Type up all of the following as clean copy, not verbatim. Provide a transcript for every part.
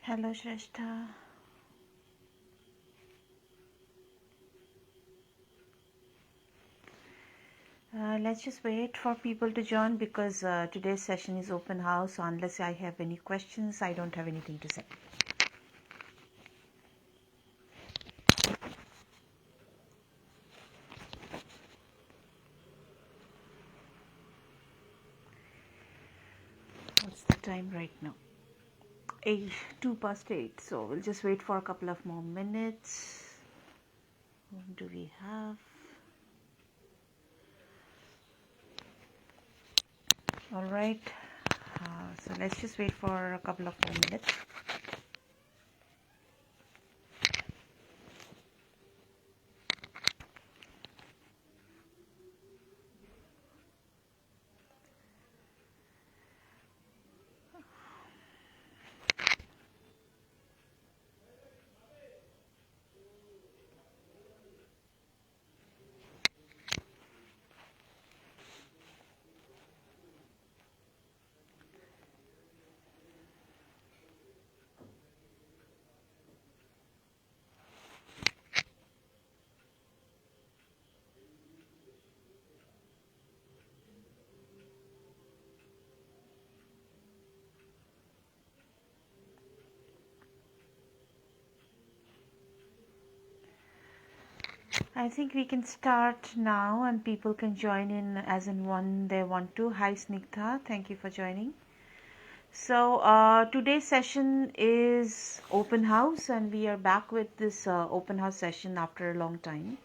Hello, Shrestha. Let's just wait for people to join because today's session is open house. So unless I have any questions, I don't have anything to say. What's the time right now? 2 past 8. So we'll just wait for a couple of more minutes. Whom do we have? All right. So let's just wait for a couple of more minutes. I think we can start now and people can join in as and when they want to. Hi Snigdha, thank you for joining. So today's session is open house and we are back with this open house session after a long time.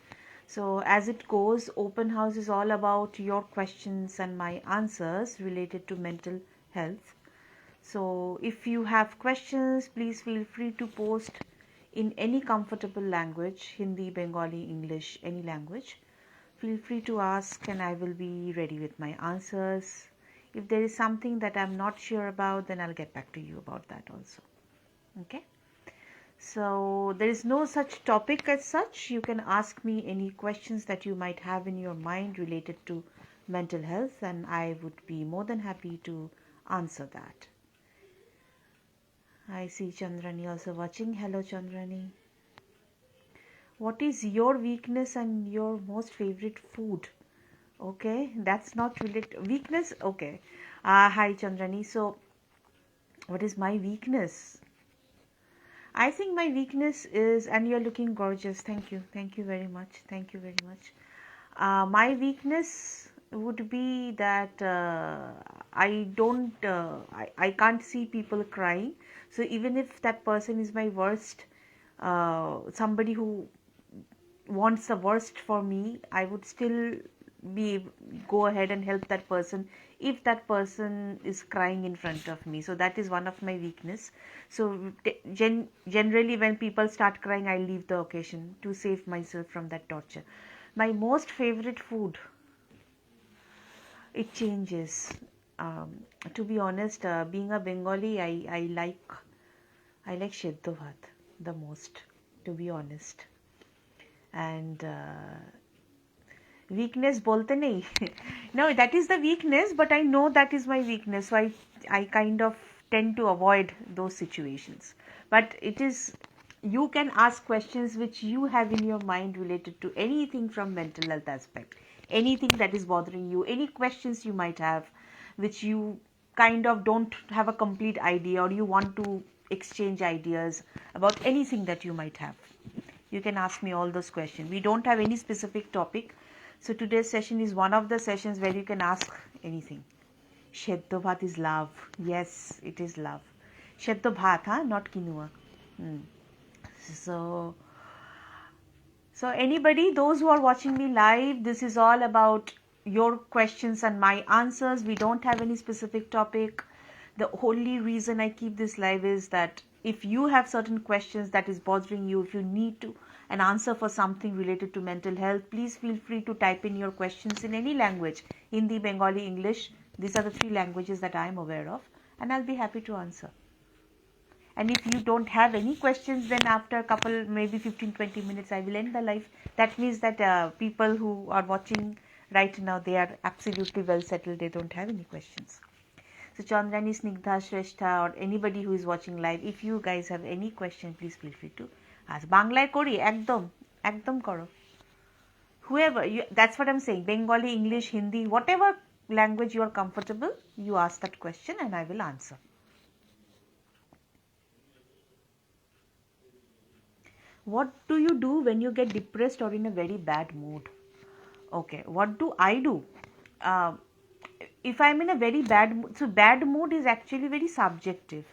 So as it goes, open house is all about your questions and my answers related to mental health. So if you have questions, please feel free to post in any comfortable language, Hindi, Bengali, English, any language. Feel free to ask and I will be ready with my answers. If there is something that I'm not sure about, then I'll get back to you about that also. Okay? So there is no such topic as such. You can ask me any questions that you might have in your mind related to mental health and I would be more than happy to answer that. I see Chandrani also watching. Hello Chandrani. What is your weakness and your most favorite food? Okay, that's not related. Weakness? Okay. Hi Chandrani. So, what is my weakness? I think my weakness is, and you're looking gorgeous. Thank you. Thank you very much. Thank you very much. My weakness would be that I can't see people crying. So even if that person is my worst, somebody who wants the worst for me, I would still be go ahead and help that person if that person is crying in front of me. So that is one of my weakness. So generally when people start crying, I leave the occasion to save myself from that torture. My most favorite food, it changes. To be honest, being a Bengali, I like Sheddo Bhat the most, to be honest. And weakness bolte nahi. No, that is the weakness, but I know that is my weakness. So I kind of tend to avoid those situations. But it is, you can ask questions which you have in your mind related to anything from mental health aspect, anything that is bothering you, any questions you might have, which you kind of don't have a complete idea or you want to exchange ideas about anything that you might have. You can ask me all those questions. We don't have any specific topic. So today's session is one of the sessions where you can ask anything. Sheddo bhat is love. Yes, it is love. Sheddo bhat, huh? Not quinoa. So, so anybody, those who are watching me live, this is all about your questions and my answers. We don't have any specific topic. The only reason I keep this live is that if you have certain questions that is bothering you, if you need to an answer for something related to mental health, please feel free to type in your questions in any language, Hindi, Bengali, English. These are the 3 languages that I am aware of, and I'll be happy to answer. And if you don't have any questions, then after a couple, maybe 15-20 minutes, I will end the live. That means that people who are watching right now, they are absolutely well settled. They don't have any questions. So Chandrani, Snigdha, Shrestha, or anybody who is watching live, if you guys have any question, please feel free to ask. Banglaয় করি একদম করো. Whoever, that's what I'm saying. Bengali, English, Hindi, whatever language you are comfortable, you ask that question and I will answer. What do you do when you get depressed or in a very bad mood? Okay, what do I do? If I'm in a very bad mood, so bad mood is actually very subjective.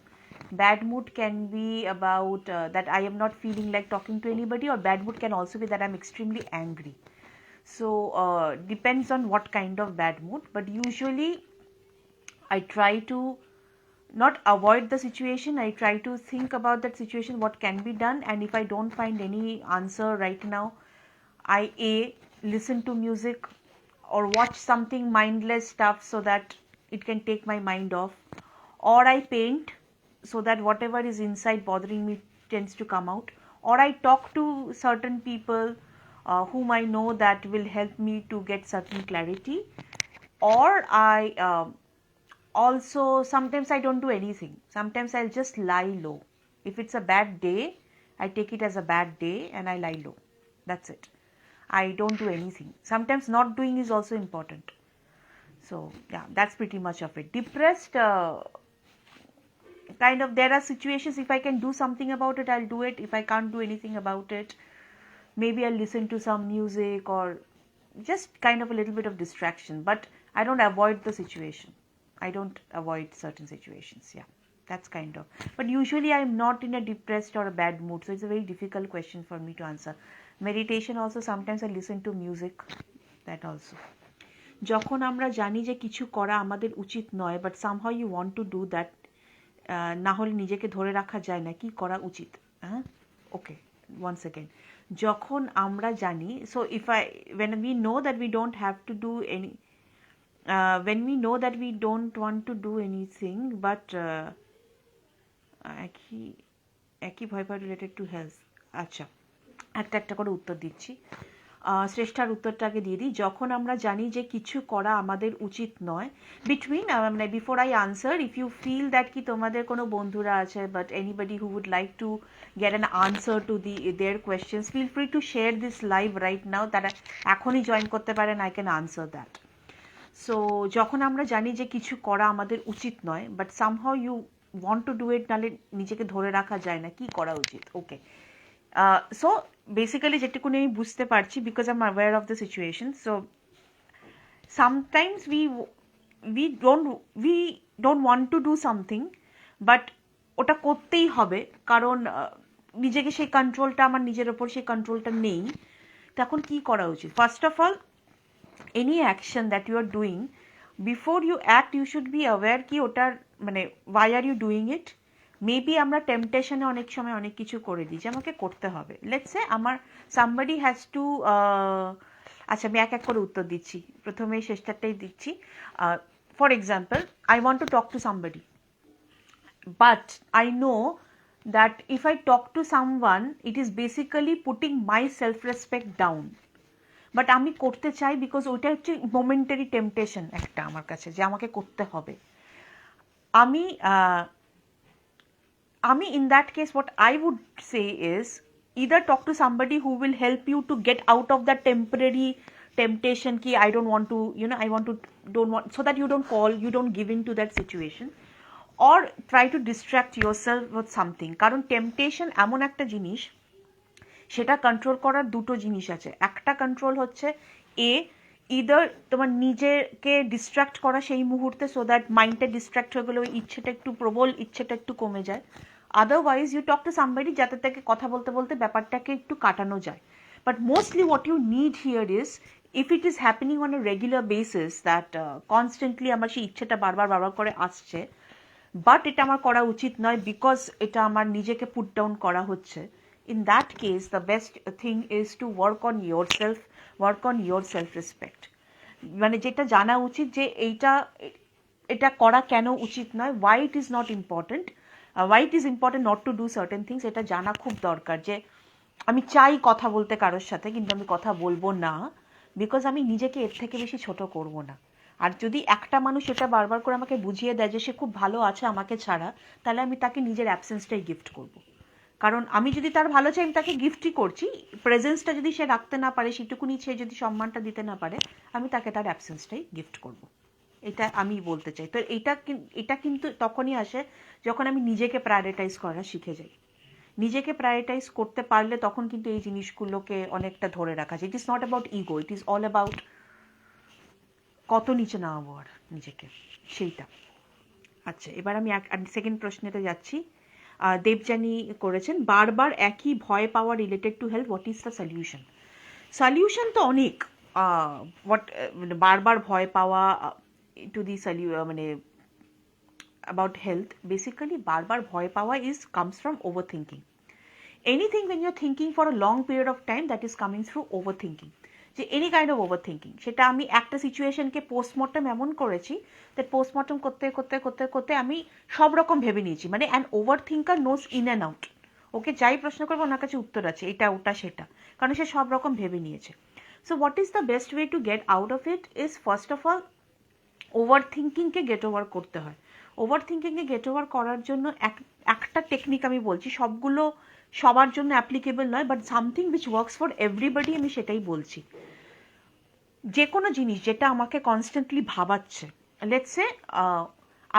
Bad mood can be about that I am not feeling like talking to anybody, or bad mood can also be that I'm extremely angry. So depends on what kind of bad mood, but usually I try to not avoid the situation. I try to think about that situation, what can be done, and if I don't find any answer right now, I listen to music or watch something mindless stuff so that it can take my mind off, or I paint so that whatever is inside bothering me tends to come out, or I talk to certain people whom I know that will help me to get certain clarity, or I also sometimes I don't do anything. Sometimes I'll just lie low. If it's a bad day, I take it as a bad day and I lie low. That's it. I don't do anything. Sometimes not doing is also important. So yeah, that's pretty much of it. Depressed, kind of, there are situations, if I can do something about it, I'll do it. If I can't do anything about it, maybe I'll listen to some music or just kind of a little bit of distraction. But I don't avoid the situation. I don't avoid certain situations. Yeah, that's kind of. But usually I'm not in a depressed or a bad mood. So it's a very difficult question for me to answer. Meditation also, sometimes I listen to music. That also. যখন আমরা জানি যে কিছু করা আমাদের উচিত নয়, but somehow you want to do that, না হলে নিজেকে ধরে রাখা যায় না, কি করা উচিত? হ্যাঁ, ওকে, ওয়ান সেকেন্ড. যখন আমরা জানি, so if when we know that we don't have to do any, when we know that we don't want to do anything, but একই ভয় পাই রিলেটেড টু হেলথ. আচ্ছা, একটা করে উত্তর দিচ্ছি. শ্রেষ্ঠার উত্তরটা আগে দিয়ে দিই. যখন আমরা জানি যে কিছু করা আমাদের উচিত নয়, বিটুইন মানে before I answer, if you feel that কি তোমাদের কোনো বন্ধুরা আছে, but anybody who would like to get an answer to their questions, feel free to share this live right now. তারা এখনই জয়েন করতে পারেন, I can answer that. So যখন আমরা জানি যে কিছু করা আমাদের উচিত নয়, but somehow you want to do it, নাহলে নিজেকে ধরে রাখা যায় না, কি করা উচিত? ওকে, সো বেসিক্যালি যেটুকুনি আমি বুঝতে পারছি, because I am aware of the situation. So sometimes we don't want to do something, but ওটা করতেই হবে, কারণ নিজেকে সেই কন্ট্রোলটা, আমার নিজের ওপর সেই কন্ট্রোলটা নেই. তখন কি করা উচিত? First of all, any action that you are doing, before you act you should be aware কি ওটার মানে why are you doing it. Maybe আমরা টেম্পটেশনে অনেক সময় অনেক কিছু করে দিই যে আমাকে করতে হবে. লেটস সে আমার somebody has to, আচ্ছা আমি এক করে উত্তর দিচ্ছি, প্রথমে শেষটাই দিচ্ছি. For example, I want to talk to somebody, but I know that if I talk to someone, it is basically putting my self-respect down. But আমি করতে চাই বিকজ ওইটা হচ্ছে মোমেন্টারি টেম্পটেশন একটা আমার কাছে, যে আমাকে করতে হবে. আমি in that case what I would say is either talk to somebody who will help you to get out of that temporary temptation ki I don't want to, don't want, so that you don't give in to that situation, or try to distract yourself with something. কারণ temptation এমন একটা জিনিস, সেটা control করার দুটো জিনিস আছে. একটা কন্ট্রোল হচ্ছে ইদার তোমার নিজেকে ডিস্ট্র্যাক্ট করা সেই মুহূর্তে, সো দ্যাট মাইন্ডটা ডিস্ট্র্যাক্ট হয়ে গেলে ওই ইচ্ছেটা একটু প্রবল, ইচ্ছেটা একটু কমে যায়. Otherwise you talk to somebody, যাতে তাকে কথা বলতে বলতে ব্যাপারটাকে একটু কাটানো যায়. But mostly what you need here is, if it is happening on a regular basis, that constantly আমার সেই ইচ্ছেটা বারবার করে আসছে, বাট এটা আমার করা উচিত নয় বিকজ এটা আমার নিজেকে পুট ডাউন করা হচ্ছে. In that case, the best thing is to work on yourself, work on your self-respect. মানে যেটা জানা উচিত যে এটা করা কেন উচিত নয়, why it is not important, why it is important not to do certain things, এটা জানা খুব দরকার. যে আমি চাই কথা বলতে কারোর সাথে, কিন্তু আমি কথা বলবো না, বিকজ আমি নিজেকে এর থেকে বেশি ছোট করব না. আর যদি একটা মানুষ এটা বারবার করে আমাকে বুঝিয়ে দেয় যে সে খুব ভালো আছে আমাকে ছাড়া, তাহলে আমি তাকে নিজের অ্যাবসেন্সটাই গিফট করব। কারণ আমি যদি তার ভালো চাই আমি তাকে গিফটই করছি, প্রেজেন্সটা যদি সে রাখতে না পারে, সেটুকুনি সে যদি সম্মানটা দিতে না পারে, আমি তাকে তার অ্যাবসেন্সটাই গিফট করব। এটা আমি বলতে চাই। তো এটা কিন্তু তখনই আসে যখন আমি নিজেকে প্রায়োরিটাইজ করা শিখে যাই। নিজেকে প্রায়োরিটাইজ করতে পারলে তখন কিন্তু এই জিনিসগুলোকে অনেকটা ধরে রাখা যায়। ইট is not about ego, it is all about কত নিচে নামাবো আর নিজেকে, সেইটা। আচ্ছা, এবার আমি সেকেন্ড প্রশ্নেতে যাচ্ছি। দেবযানী করেছেন, বারবার একই ভয় পাওয়া related to health, what is the solution? Solution তো অনেক। মানে বারবার ভয় পাওয়া টু দি মানে about health, basically বারবার ভয় পাওয়া comes from overthinking. Anything when you're thinking for a long period of time, that is coming through overthinking. যে any kind of overthinking, সেটা আমি একটা সিচুয়েশনকে পোস্টমর্টম এমন করেছি that পোস্টমর্টম করতে করতে করতে করতে আমি সব রকম ভেবে নিয়েছি। মানে an over thinker knows in and out. Okay যাই প্রশ্ন করবো ওনার কাছে উত্তর আছে, এটা ওটা সেটা, কারণ সে সব রকম ভেবে নিয়েছে। So what is the best way to get out of it is, first of all over থিঙ্কিংকে গেট ওভার করতে হয়। ওভার থিঙ্কিংকে গেট ওভার করার জন্য একটা টেকনিক আমি বলছি, সবগুলো সবার জন্য অ্যাপ্লিকেবল নয়, but something which works for everybody, আমি সেটাই বলছি। যে কোনো জিনিস যেটা আমাকে কনস্ট্যান্টলি ভাবাচ্ছে, লেটস সে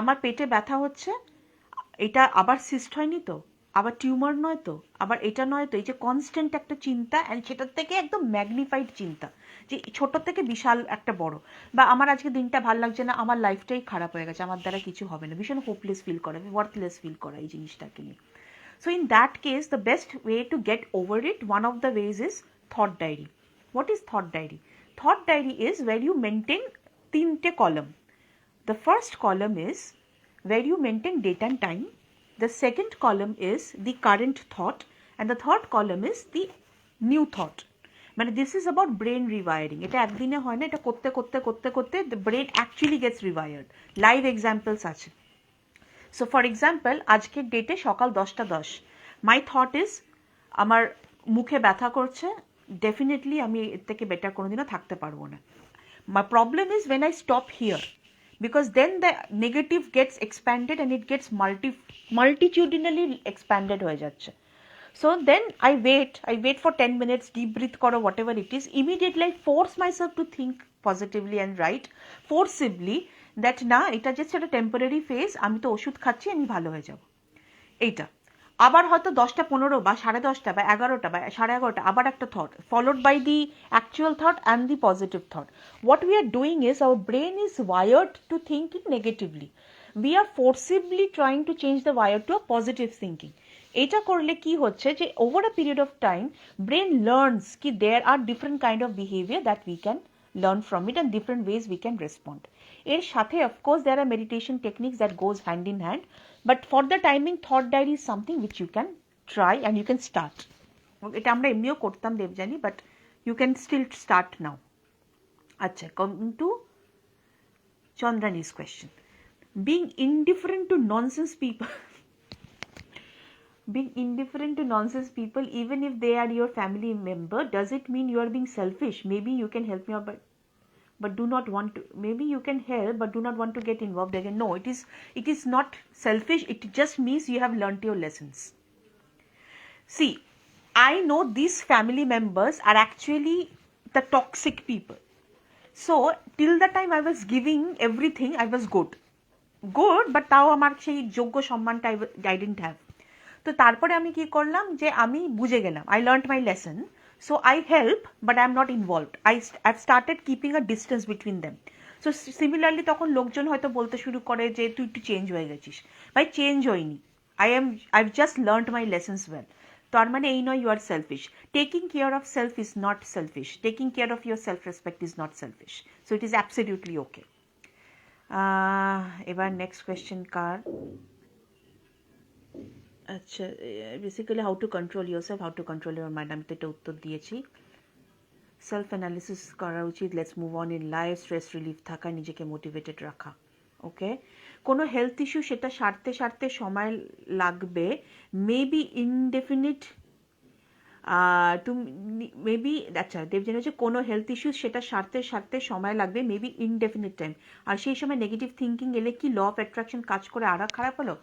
আমার পেটে ব্যথা হচ্ছে, এটা আবার সিস্ট হয়নি তো, আবার টিউমার নয় তো, আবার এটা নয় তো, এই যে কনস্ট্যান্ট একটা চিন্তা, অ্যান্ড সেটার থেকে একদম ম্যাগনিফাইড চিন্তা, যে ছোট থেকে বিশাল একটা বড়, বা আমার আজকে দিনটা ভালো লাগছে না, আমার লাইফটাই খারাপ হয়ে গেছে, আমার দ্বারা কিছু হবে না, ভীষণ হোপলেস ফিল করা, ওয়ার্থলেস ফিল করা এই জিনিসটাকে নিয়ে। So in that case, the best way to get over it, one of the ways is thought diary. What is thought diary? Thought diary is where you maintain 3 column. The first column is where you maintain date and time. The second column is the current thought, and the third column is the new thought. মানে this is about brain rewiring. এটা একদিনে হয় না, এটা করতে করতে করতে করতে the brain actually gets rewired. Live examples আছে। সো ফর এক্সাম্পল, আজকের ডেটে সকাল 10:10, মাই থট ইজ আমার মুখে ব্যথা করছে, ডেফিনেটলি আমি এর থেকে বেটার কোনোদিনও থাকতে পারবো না। My problem is when I stop here, because then the negative gets expanded and it gets multitudinally expanded হয়ে যাচ্ছে। So then I wait for 10 minutes, deep breath koro, whatever it is, immediately I force myself to think positively and write forcibly that না, এটা just একটা temporary phase, আমি তো ওষুধ খাচ্ছি, আমি ভালো হয়ে যাব। এইটা আবার হয়তো 10:15 বা 10:30 বা 11টা বা 11:30 আবার একটা thought, followed by the actual thought and the positive thought. What we are doing is our brain is wired to think it negatively, we are forcibly trying to change the wire to a positive thinking. এটা করলে কি হচ্ছে যে over a period of time brain learns কি there are different kind of behaviour that we can learn from it and different ways we can respond. এর সাথে of course there are meditation techniques that goes hand in hand, but for the timing thought diary is something which you can try and you can start. এটা আমরা এমনিও করতাম Debjani, but you can still start now. আচ্ছা, coming to Chandrani's question, being indifferent to nonsense people being indifferent to nonsense people even if they are your family member, does it mean you are being selfish? Maybe you can help me out, but do not want to, maybe you can help but do not want to get involved again. No, it is not selfish, it just means you have learnt your lessons. See, I know these family members are actually the toxic people. So till the time I was giving everything, I was good, but তাও আমার সেই যোগ্য সম্মানটা I didn't have. তো তারপরে আমি কি করলাম, যে আমি বুঝে গেলাম, I learnt my lesson. So I help, but I am not involved. I've started keeping a distance between them. So similarly তখন লোকজন হয়তো বলতে শুরু করে যে তুই একটু চেঞ্জ হয়ে গেছিস। ভাই চেঞ্জ হয়নি, I've just learnt my lessons well. তার মানে এই নয় you are selfish. Taking care of self is not selfish. Taking care of your self-respect is not selfish. So it is absolutely okay. এবার next question কার? আচ্ছা, basically how to control your self, how to control your mind, আমি তো এটা উত্তর দিয়েছি। Self analysis করা উচিত, let's move on in life, stress relief থাকা, নিজেকে মোটিভেটেড রাখা। ওকে, কোনো হেলথ ইস্যু সেটা সারতে সময় লাগবে, মেবি ইনডেফিনিট তুমি মেবি আচ্ছা দেবজানি হচ্ছে কোনো হেলথ ইস্যুস সেটা সারতে সারতে সময় লাগবে মেবি ইনডেফিনিট টাইম, আর সেই সময় নেগেটিভ থিঙ্কিং এলে কি ল অফ অ্যাট্রাকশন কাজ করে আর খারাপ হলো?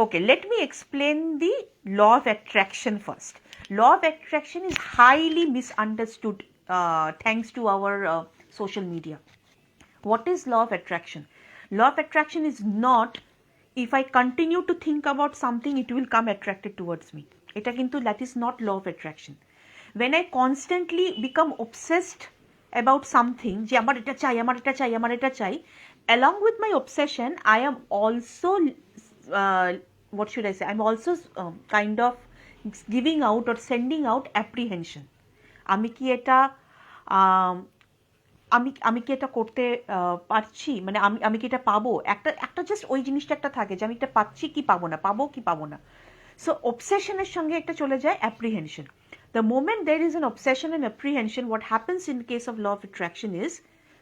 Okay, let me explain the law of attraction first. Law of attraction is highly misunderstood thanks to our social media. What is law of attraction? Law of attraction is not if I continue to think about something, it will come attracted towards me. Eta kintu that is not law of attraction. When I constantly become obsessed about something, je amar eta chai, amar eta chai, amar eta chai, along with my obsession, I am also what should I say? I'm also kind of giving out or sending out apprehension. আমি কি এটা আমি আমি কি এটা করতে পারছি, মানে আমি আমি কি এটা পাবো, একটা একটা জাস্ট ওই জিনিসটা একটা থাকে যে আমি এটা পাচ্ছি কি পাবো না, পাবো কি পাবো না। সো অবসেশনের সঙ্গে একটা চলে যায় apprehension. The moment there is an obsession and apprehension, what happens in case of law of attraction is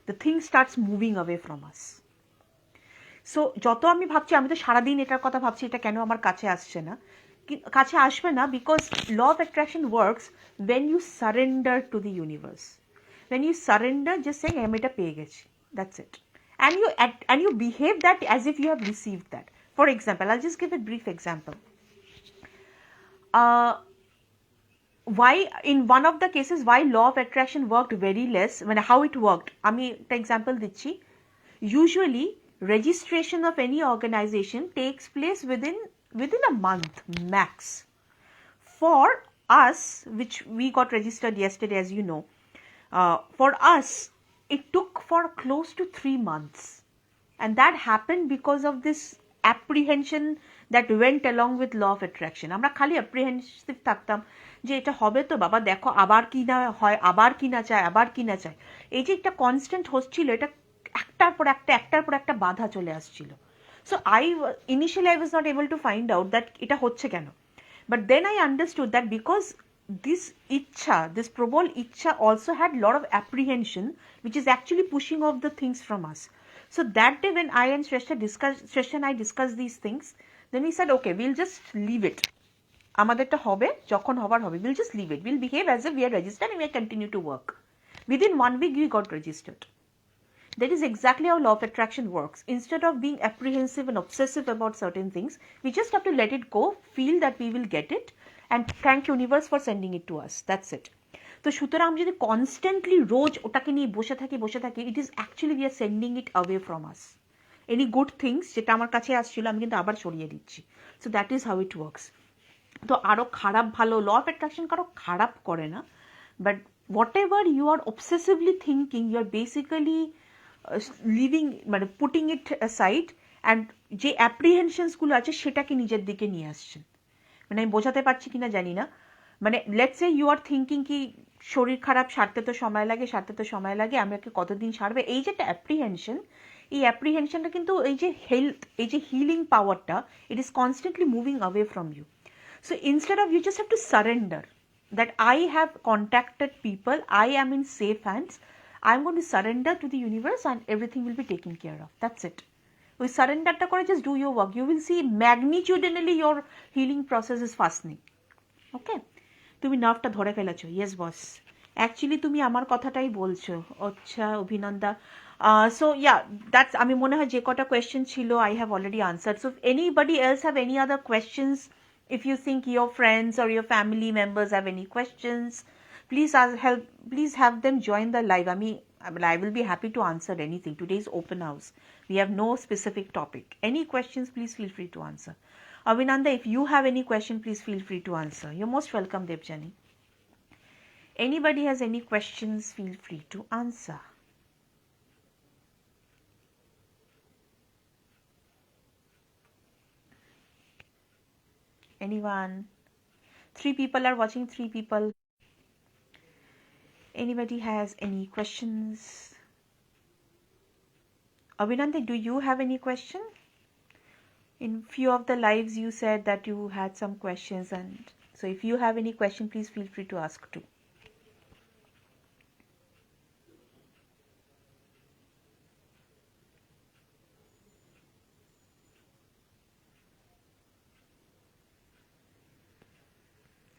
the thing starts moving away from us. So যত আমি ভাবছি, আমি তো সারাদিন এটার কথা ভাবছি, এটা কেন আমার কাছে আসছে না, কাছে আসবে না, because law of attraction works when you surrender to the universe. When you surrender, just saying আমি এটা পেয়ে গেছি, that's it, and you behave that as if you have received that. For example, I'll just give a brief example. Why in one of the cases why law of attraction worked very less, when how it worked, আমি একটা example দিচ্ছি. Usually registration of any organization takes place within a month max. For us, which we got registered yesterday, as you know, for us it took for close to 3 months, and that happened because of this apprehension that went along with law of attraction. আমরা খালি apprehensive থাকতাম যে এটা হবে তো বাবা, দেখো আবার কি না হয়, আবার কি না চায়, আবার কি না চায়, এই যে একটা কনস্ট্যান্ট হচ্ছিল, এটা একটার পর একটা বাধা চলে আসছিল। So initially I was not able to find out that এটা হচ্ছে কেন, but then I understood that because this ichha, this probol ichha also had a lot of apprehension, which is actually pushing off the things from us. So that day when I and Shrestha and I discussed these things, then we said, okay, we'll just leave it. আমাদেরটা হবে, যখন হবার হবে, we'll just leave it. We'll behave as if we are registered and we continue to work. Within 1 week, we got registered. That is exactly how law of attraction works. Instead of being apprehensive and obsessive about certain things, we just have to let it go, feel that we will get it, and thank universe for sending it to us. That's it. তো সুতরাং আমি যদি constantly রোজ ওটাকে নিয়ে বসে থাকি, it is actually we are sending it away from us. Any good things যেটা আমার কাছে আসছিল আমি কিন্তু আবার সরিয়ে দিচ্ছি। So that is how it works. তো আরও খারাপ ভালো, ল অফ অ্যাট্রাকশন কারো খারাপ করে না, but whatever you are obsessively thinking, you are basically living, মানে পুটিং ইট অ্যাসাইড, অ্যান্ড যে অ্যাপ্রিহেনশনসগুলো আছে সেটাকে নিজের দিকে নিয়ে আসছেন। মানে আমি বোঝাতে পারছি কিনা জানি না, মানে let's say you are thinking কি শরীর খারাপ, সারতে তো সময় লাগে, আমাকে কতদিন সারবে, এই যে একটা অ্যাপ্রিহেনশন, এই অ্যাপ্রিহেনশনটা কিন্তু এই যে হেলথ, এই যে হিলিং পাওয়ারটা, it is constantly moving away from you. So instead of, you just have to surrender that I have contacted people, I am in safe hands, I'm going to surrender to the universe and everything will be taken care of. That's it. With surrender ta kore just do your work. You will see magnitudinally your healing process is fastening. Okay? তুমি নার্ভটা ধরে ফেলেছো। Yes boss, actually তুমি আমার কথাটাই বলছো। আচ্ছা Abhinanda. So yeah, that's, আমি মনে হয় যে কটা কোয়েশ্চেন ছিল I have already answered. So anybody else have any other questions? If you think your friends or your family members have any questions, please have them join the live. I will be happy to answer anything. Today is open house. We have no specific topic. Any questions, please feel free to answer. Avinanda, if you have any question, please feel free to answer. You're most welcome, Debjani. Anybody has any questions, feel free to answer. Anyone? 3 people are watching, 3 people. Anybody has any questions? Abhinande, do you have any question? In few of the lives you said that you had some questions, and so if you have any question, please feel free to ask too.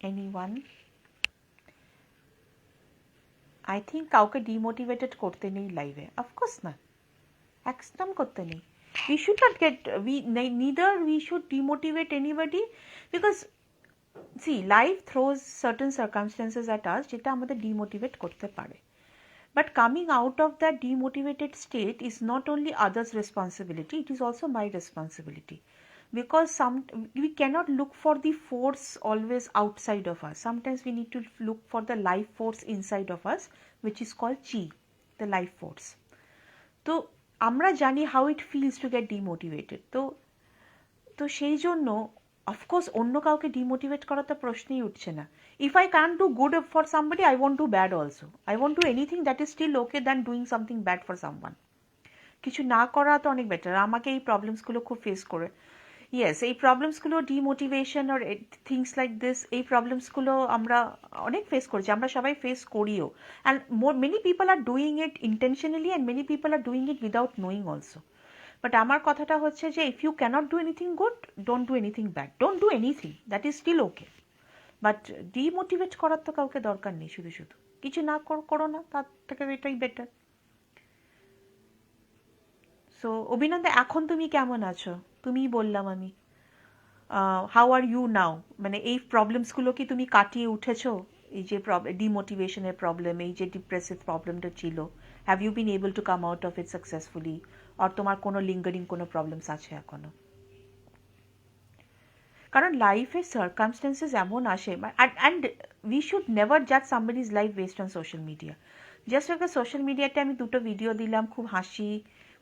Anyone? I think কাউকে demotivated করতে নেই লাইভে, of course না, একদম করতে নেই। We should not get, neither we should demotivate anybody, because see, life throws certain circumstances at us যেটা আমাদের ডিমোটিভেট করতে পারে। But coming out of that demotivated state is not only others' responsibility, it is also my responsibility. Because we cannot look for the force always outside of us. Sometimes we need to look for the life force inside of us, which is called chi, the life force. তো আমরা জানি how it feels to get demotivated. তো সেই জন্য of course অন্য কাউকে demotivate করা তো প্রশ্নই উঠছে না। If I can do good for somebody, I won't do bad also. I won't do anything that is still okay than doing something bad for someone. কিছু না করা তো অনেক বেটার। আমাকে এই প্রবলেমসগুলো খুব ফেস করে, ইয়েস, এই প্রবলেমসগুলো ডিমোটিভেশন আর থিংস লাইক দিস, এই প্রবলেমসগুলো আমরা অনেক ফেস করেছি, আমরা সবাই ফেস করিও। And many people are doing it intentionally and many people are doing it without knowing also. But আমার কথাটা হচ্ছে যে if you can't do anything good, don't do anything bad, don't do anything, that is still okay. But demotivate করার তো কাউকে দরকার নেই, শুধু শুধু কিছু না করো না, তার থেকে এটাই বেটার। সো অভিনন্দা, এখন তুমি কেমন আছো? তুমিই বললাম আমি। হাউ আর ইউ নাও? মানে এই প্রবলেমসগুলো কি তুমি কাটিয়ে উঠেছো? এই যে ডিমোটিভেশনের প্রবলেম, এই যে ডিপ্রেসিভ প্রবলেমটা ছিল, have you been able to come out of it successfully, আর তোমার কোনো লিঙ্গারিং কোনো প্রবলেমস আছে এখনো? কারণ লাইফে সার্কামস্টেন্সেস এমন আসে, অ্যান্ড উই শুড নেভার জাজ somebody's life based on social media. Just একটা সোশ্যাল মিডিয়াতে আমি 2টো ভিডিও দিলাম, খুব হাসি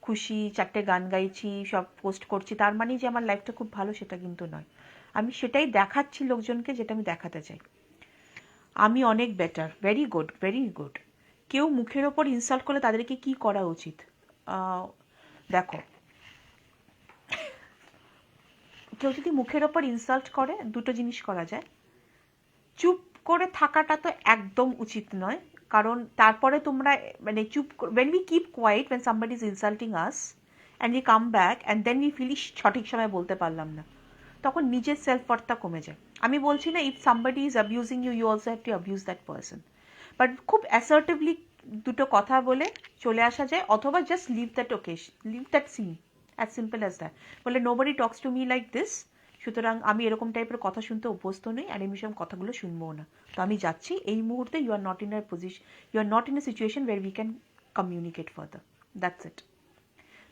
খুশি 4টে গান গাইছি, সব পোস্ট করছি, তার মানে যে আমার লাইফটা খুব ভালো সেটা কিন্তু নয়। আমি সেটাই দেখাচ্ছি লোকজনকে যেটা আমি দেখাতে চাই। আমি অনেক better, very good, very good. কেউ মুখের ওপর ইনসাল্ট করলে তাদেরকে কি করা উচিত? দেখো, কেউ যদি মুখের ওপর ইনসাল্ট করে, 2টো জিনিস করা যায়। চুপ করে থাকাটা তো একদম উচিত নয়, কারণ তারপরে তোমরা মানে চুপ, when we keep quiet when somebody is insulting us and we come back and then we feel সঠিক সময় বলতে পারলাম না, তখন নিজের সেলফ ওয়ার্থটা কমে যায়। আমি বলছি না if somebody is abusing you, you also have to abuse that person, but খুব অ্যাসার্টিভলি 2টো কথা বলে চলে আসা যায়, অথবা just leave that occasion, leave that scene, as simple as that. বলে nobody talks to me like this, সুতরাং আমি এরকম টাইপের কথা শুনতে অভ্যস্ত নই, আর আমি সব কথাগুলো শুনবো না। তো আমি যাচ্ছি, এই মুহূর্তে you are not in a position, you are not in a situation where we can communicate further, that's it.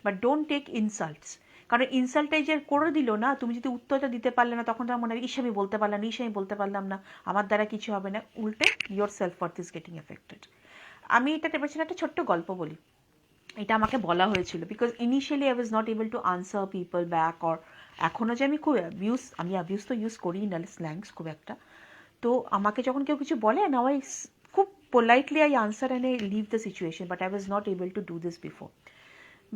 But don't take insults, কারণ ইনসাল্টটাই যে করে দিল না, তুমি যদি উত্তরটা দিতে পারলে না, তখন তোমার মনে হয় ইস আমি বলতে পারলাম না, ইস আমি বলতে পারলাম না, আমার দ্বারা কিছু হবে না, উল্টে your self worth is getting affected. আমি এটা পেছনে একটা ছোট্ট গল্প বলি। এটা আমাকে বলা হয়েছিল, because initially I was not able two answer people back, or এখনও যে আমি খুব অ্যাবিউজ তো ইউজ করি না, স্ল্যাংস খুব একটা। তো আমাকে যখন কেউ কিছু বলে, নাও আই খুব politely I answer and I leave the situation, but I was not able to do this before.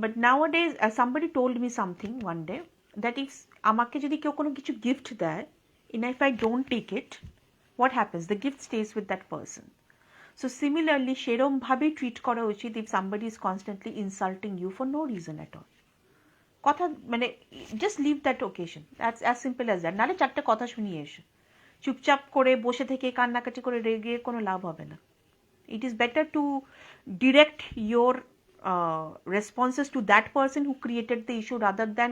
But nowadays, somebody told me something one day, that if আমাকে যদি কেউ কোনো কিছু গিফট দেয়, and if I don't take it, what happens? The gift stays with that person. So similarly, সেরম ভাবেই treat করা উচিত if somebody is constantly insulting you for no reason at all. কথা মানে just leave that occasion. That's as simple as that. নাহলে 4টে কথা শুনিয়ে এসো, চুপচাপ করে বসে থেকে কান্নাকাটি করে রেগে কোনো লাভ হবে না। It is better to direct your responses to that person who created the issue, rather than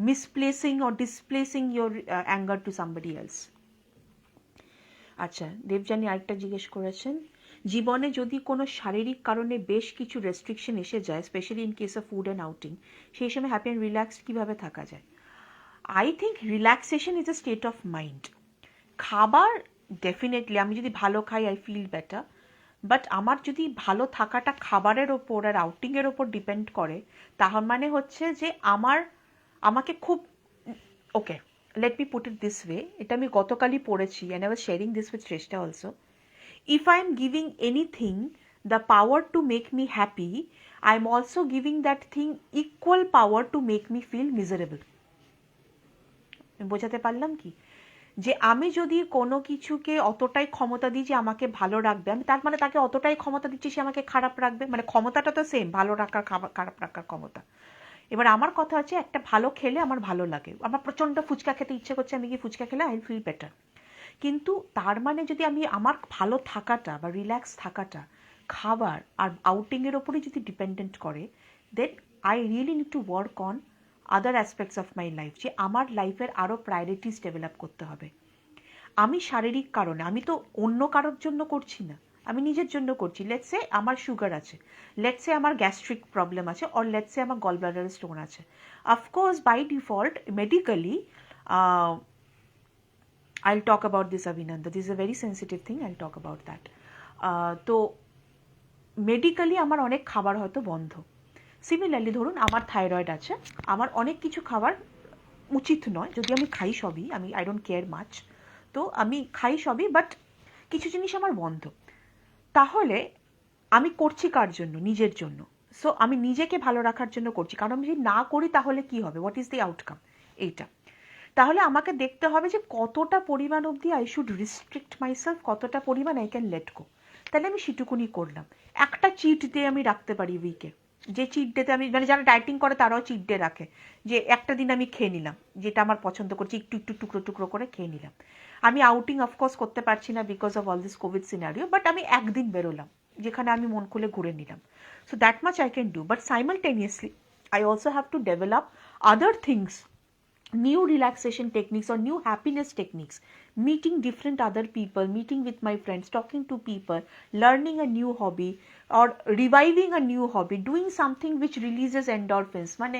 misplacing or displacing your anger to somebody else. আচ্ছা, দেবযানী আরেকটা জিজ্ঞেস করেছেন, জীবনে যদি কোনো শারীরিক কারণে বেশ কিছু রেস্ট্রিকশন এসে যায়, specially in case of food and outing, সেই সময় হ্যাপি অ্যান্ড রিল্যাক্সড কীভাবে থাকা যায়? I think relaxation is a state of mind. খাবার ডেফিনেটলি, আমি যদি ভালো খাই আই ফিল বেটার, বাট আমার যদি ভালো থাকাটা খাবারের ওপর আর আউটিংয়ের ওপর ডিপেন্ড করে, তার মানে হচ্ছে যে আমাকে খুব okay, let me put it this way, এটা আমি গতকালই পড়েছি, and I was sharing this with Shreshtha also. If I am giving anything the power to make me happy, I am also giving that thing equal power to make me feel miserable. বোঝাতে পারলাম কি? যে আমি যদি কোনো কিছুকে অতটাই ক্ষমতা দিই যে আমাকে ভালো রাখবে, আমি তার মানে তাকে অতটাই ক্ষমতা দিচ্ছি সে আমাকে খারাপ রাখবে, মানে ক্ষমতাটা তো সেম, ভালো রাখার খারাপ রাখার ক্ষমতা। এবার আমার কথা হচ্ছে, একটা ভালো খেলে আমার ভালো লাগে, আমার প্রচণ্ড ফুচকা খেতে ইচ্ছে করছে, আমি গিয়ে ফুচকা খেলে আই ফিল বেটার। কিন্তু তার মানে যদি আমি আমার ভালো থাকাটা বা রিল্যাক্স থাকাটা খাবার আর আউটিংয়ের ওপরে যদি ডিপেন্ডেন্ট করে, then I really need to work on other aspects of my life, যে আমার লাইফের আরও প্রায়োরিটিস ডেভেলপ করতে হবে। আমি শারীরিক কারণে, আমি তো অন্য কারোর জন্য করছি না, আমি নিজের জন্য করছি। লেটস সে আমার সুগার আছে, লেটস সে আমার গ্যাস্ট্রিক প্রবলেম আছে, অর লেটস সে আমার গল ব্লাডার স্টোন আছে। Of course by default medically I'll talk about this, Abhinanda. This is a very sensitive thing. I'll talk about that. তো medically আমার অনেক খাবার হয়তো বন্ধ। সিমিলারলি ধরুন আমার থাইরয়েড আছে, আমার অনেক কিছু খাবার উচিত নয়, যদি আমি খাই সবই, আমি আই ডোন্ট কেয়ার মাচ, তো আমি খাই সবই, বাট কিছু জিনিস আমার বন্ধ। তাহলে আমি করছি কার জন্য? নিজের জন্য। সো আমি নিজেকে ভালো রাখার জন্য করছি, কারণ আমি যদি না করি তাহলে কি হবে, হোয়াট ইজ দি আউটকাম, এইটা। তাহলে আমাকে দেখতে হবে যে কতটা পরিমাণ অবধি আই শুড রিস্ট্রিক্ট মাইসেলফ, কতটা পরিমাণ আই ক্যান লেট গো। তাহলে আমি সেটুকুনি করলাম। একটা চিট ডে আমি রাখতে পারি উইকে, যে চিট ডেতে আমি, মানে যারা ডায়েটিং করে তারাও চিট ডে রাখে, যে একটা দিন আমি খেয়ে নিলাম যেটা আমার পছন্দ করছি, একটু একটু টুকরো টুকরো করে খেয়ে নিলাম। আমি আউটিং অফকোর্স করতে পারছি না because of all this Covid scenario, but আমি একদিন বেরোলাম যেখানে আমি মন খুলে ঘুরে নিলাম। So that much I can do, but simultaneously I also have to develop other things, new relaxation techniques or new happiness techniques, meeting different other people, meeting with my friends, talking to people, learning a new hobby or reviving a new hobby, doing something which releases endorphins, মানে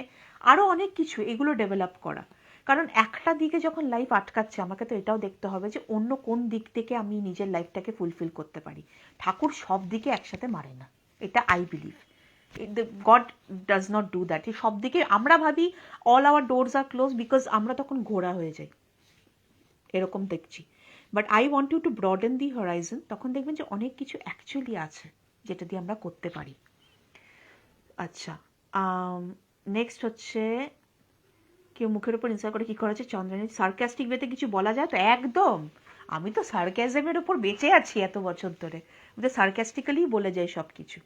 আরো অনেক কিছু এগুলো develop করা। কারণ একটা দিকে যখন লাইফ আটকাচ্ছে, আমাকে তো এটাও দেখতে হবে যে অন্য কোন দিক থেকে আমি নিজের লাইফটাকে ফুলফিল করতে পারি। ঠাকুর সব দিকে একসাথে মারে না, এটা I believe. God does not do that. সব দিকে আমরা ভাবি all our doors are closed because আমরা তখন ঘোড়া হয়ে যাই, এরকম দেখছি। But I want you to broaden the horizon, তখন দেখবেন যে অনেক কিছু অ্যাকচুয়ালি আছে যেটা দিয়ে আমরা করতে পারি। আচ্ছা, নেক্সট হচ্ছে কেউ মুখের উপর ইনসার করে কি করেছে চন্দ্রানী, সার্কাস্টিক ওয়েতে কিছু বলা যায় তো? একদম, আমি তো সার্কাজমের উপর বেঁচে আছি এত বছর ধরে, আমি তো সার্কাস্টিক্যালি বলে যাই সব কিছু।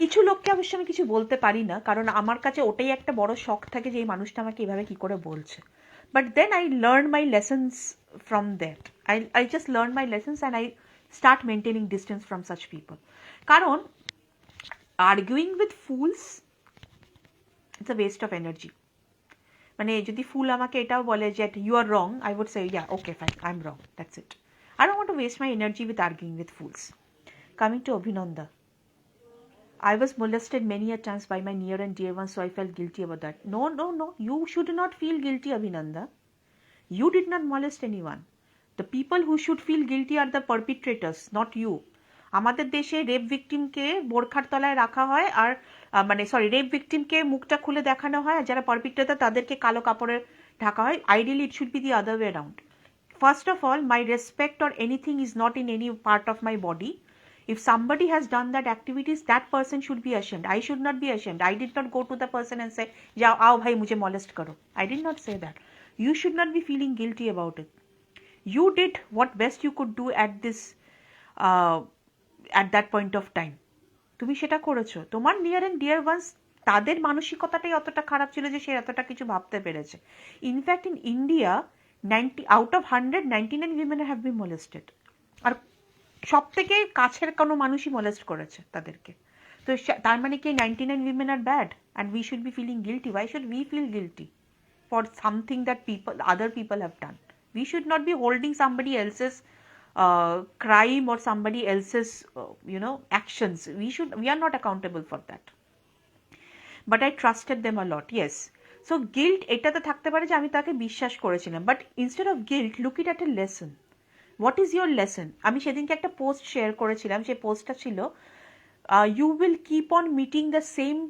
কিছু লোককে অবশ্য আমি কিছু বলতে পারি না, কারণ আমার কাছে ওটাই একটা বড় শখ থাকে যে এই মানুষটা আমাকে এভাবে কি করে বলছে। But then I learn my lessons from that, I just learn my lessons and I start maintaining distance from such people. কারণ arguing with fools it's a waste of energy. মানে যদি ফুল আমাকে এটাও বলে যে you are wrong, I would say yeah okay fine, I am wrong, that's it. I don't want to waste my energy with arguing with fools. Coming to Abhinanda, I was molested many a times by my near and dear ones, so I felt guilty about that. No, no, no. You should not feel guilty, Abhinanda. You did not molest anyone. The people who should feel guilty are the perpetrators, not you. আমাদের দেশে rape ভিকটিমকে বোরখার তলায় রাখা হয়, আর মানে sorry, rape ভিকটিমকে মুখটা খুলে দেখানো হয়, আর যারা পারপিট্রেটর তাদেরকে কালো কাপড়ে ঢাকা হয়। Ideally it should be the other way around. First of all, my respect or anything is not in any part of my body. If somebody has done that activities, that person should be ashamed. I should not be ashamed. I did not go to the person and say, "Jao, aao bhai, mujhe molest karo." I did not say that. You should not be feeling guilty about it. You did what best you could do at that point of time. তুমি সেটা করেছো। তোমার near and dear once, তাদের মানসিকতাটাই অতটা খারাপ ছিল যে সে এতটা কিছু ভাবতে পেরেছে। In fact in India 90 out of 100, 99 women have been molested. আর সব থেকে কাছের কোনো মানুষই মলেস্ট করেছে তাদেরকে। তো তার মানে কি 99 women are bad and we should be feeling guilty? Why should we feel guilty for something that other people have done? We should not be holding somebody else's crime or somebody else's actions. We are not accountable for that. But I trusted them a lot, yes. So guilt এটাতে থাকতে পারে যে আমি তাকে বিশ্বাস করেছিলাম, but instead of guilt, look it at a lesson. What is your lesson? আমি সেদিনকে একটা পোস্ট শেয়ার করেছিলাম, সেই পোস্টটা ছিল you will keep on meeting the same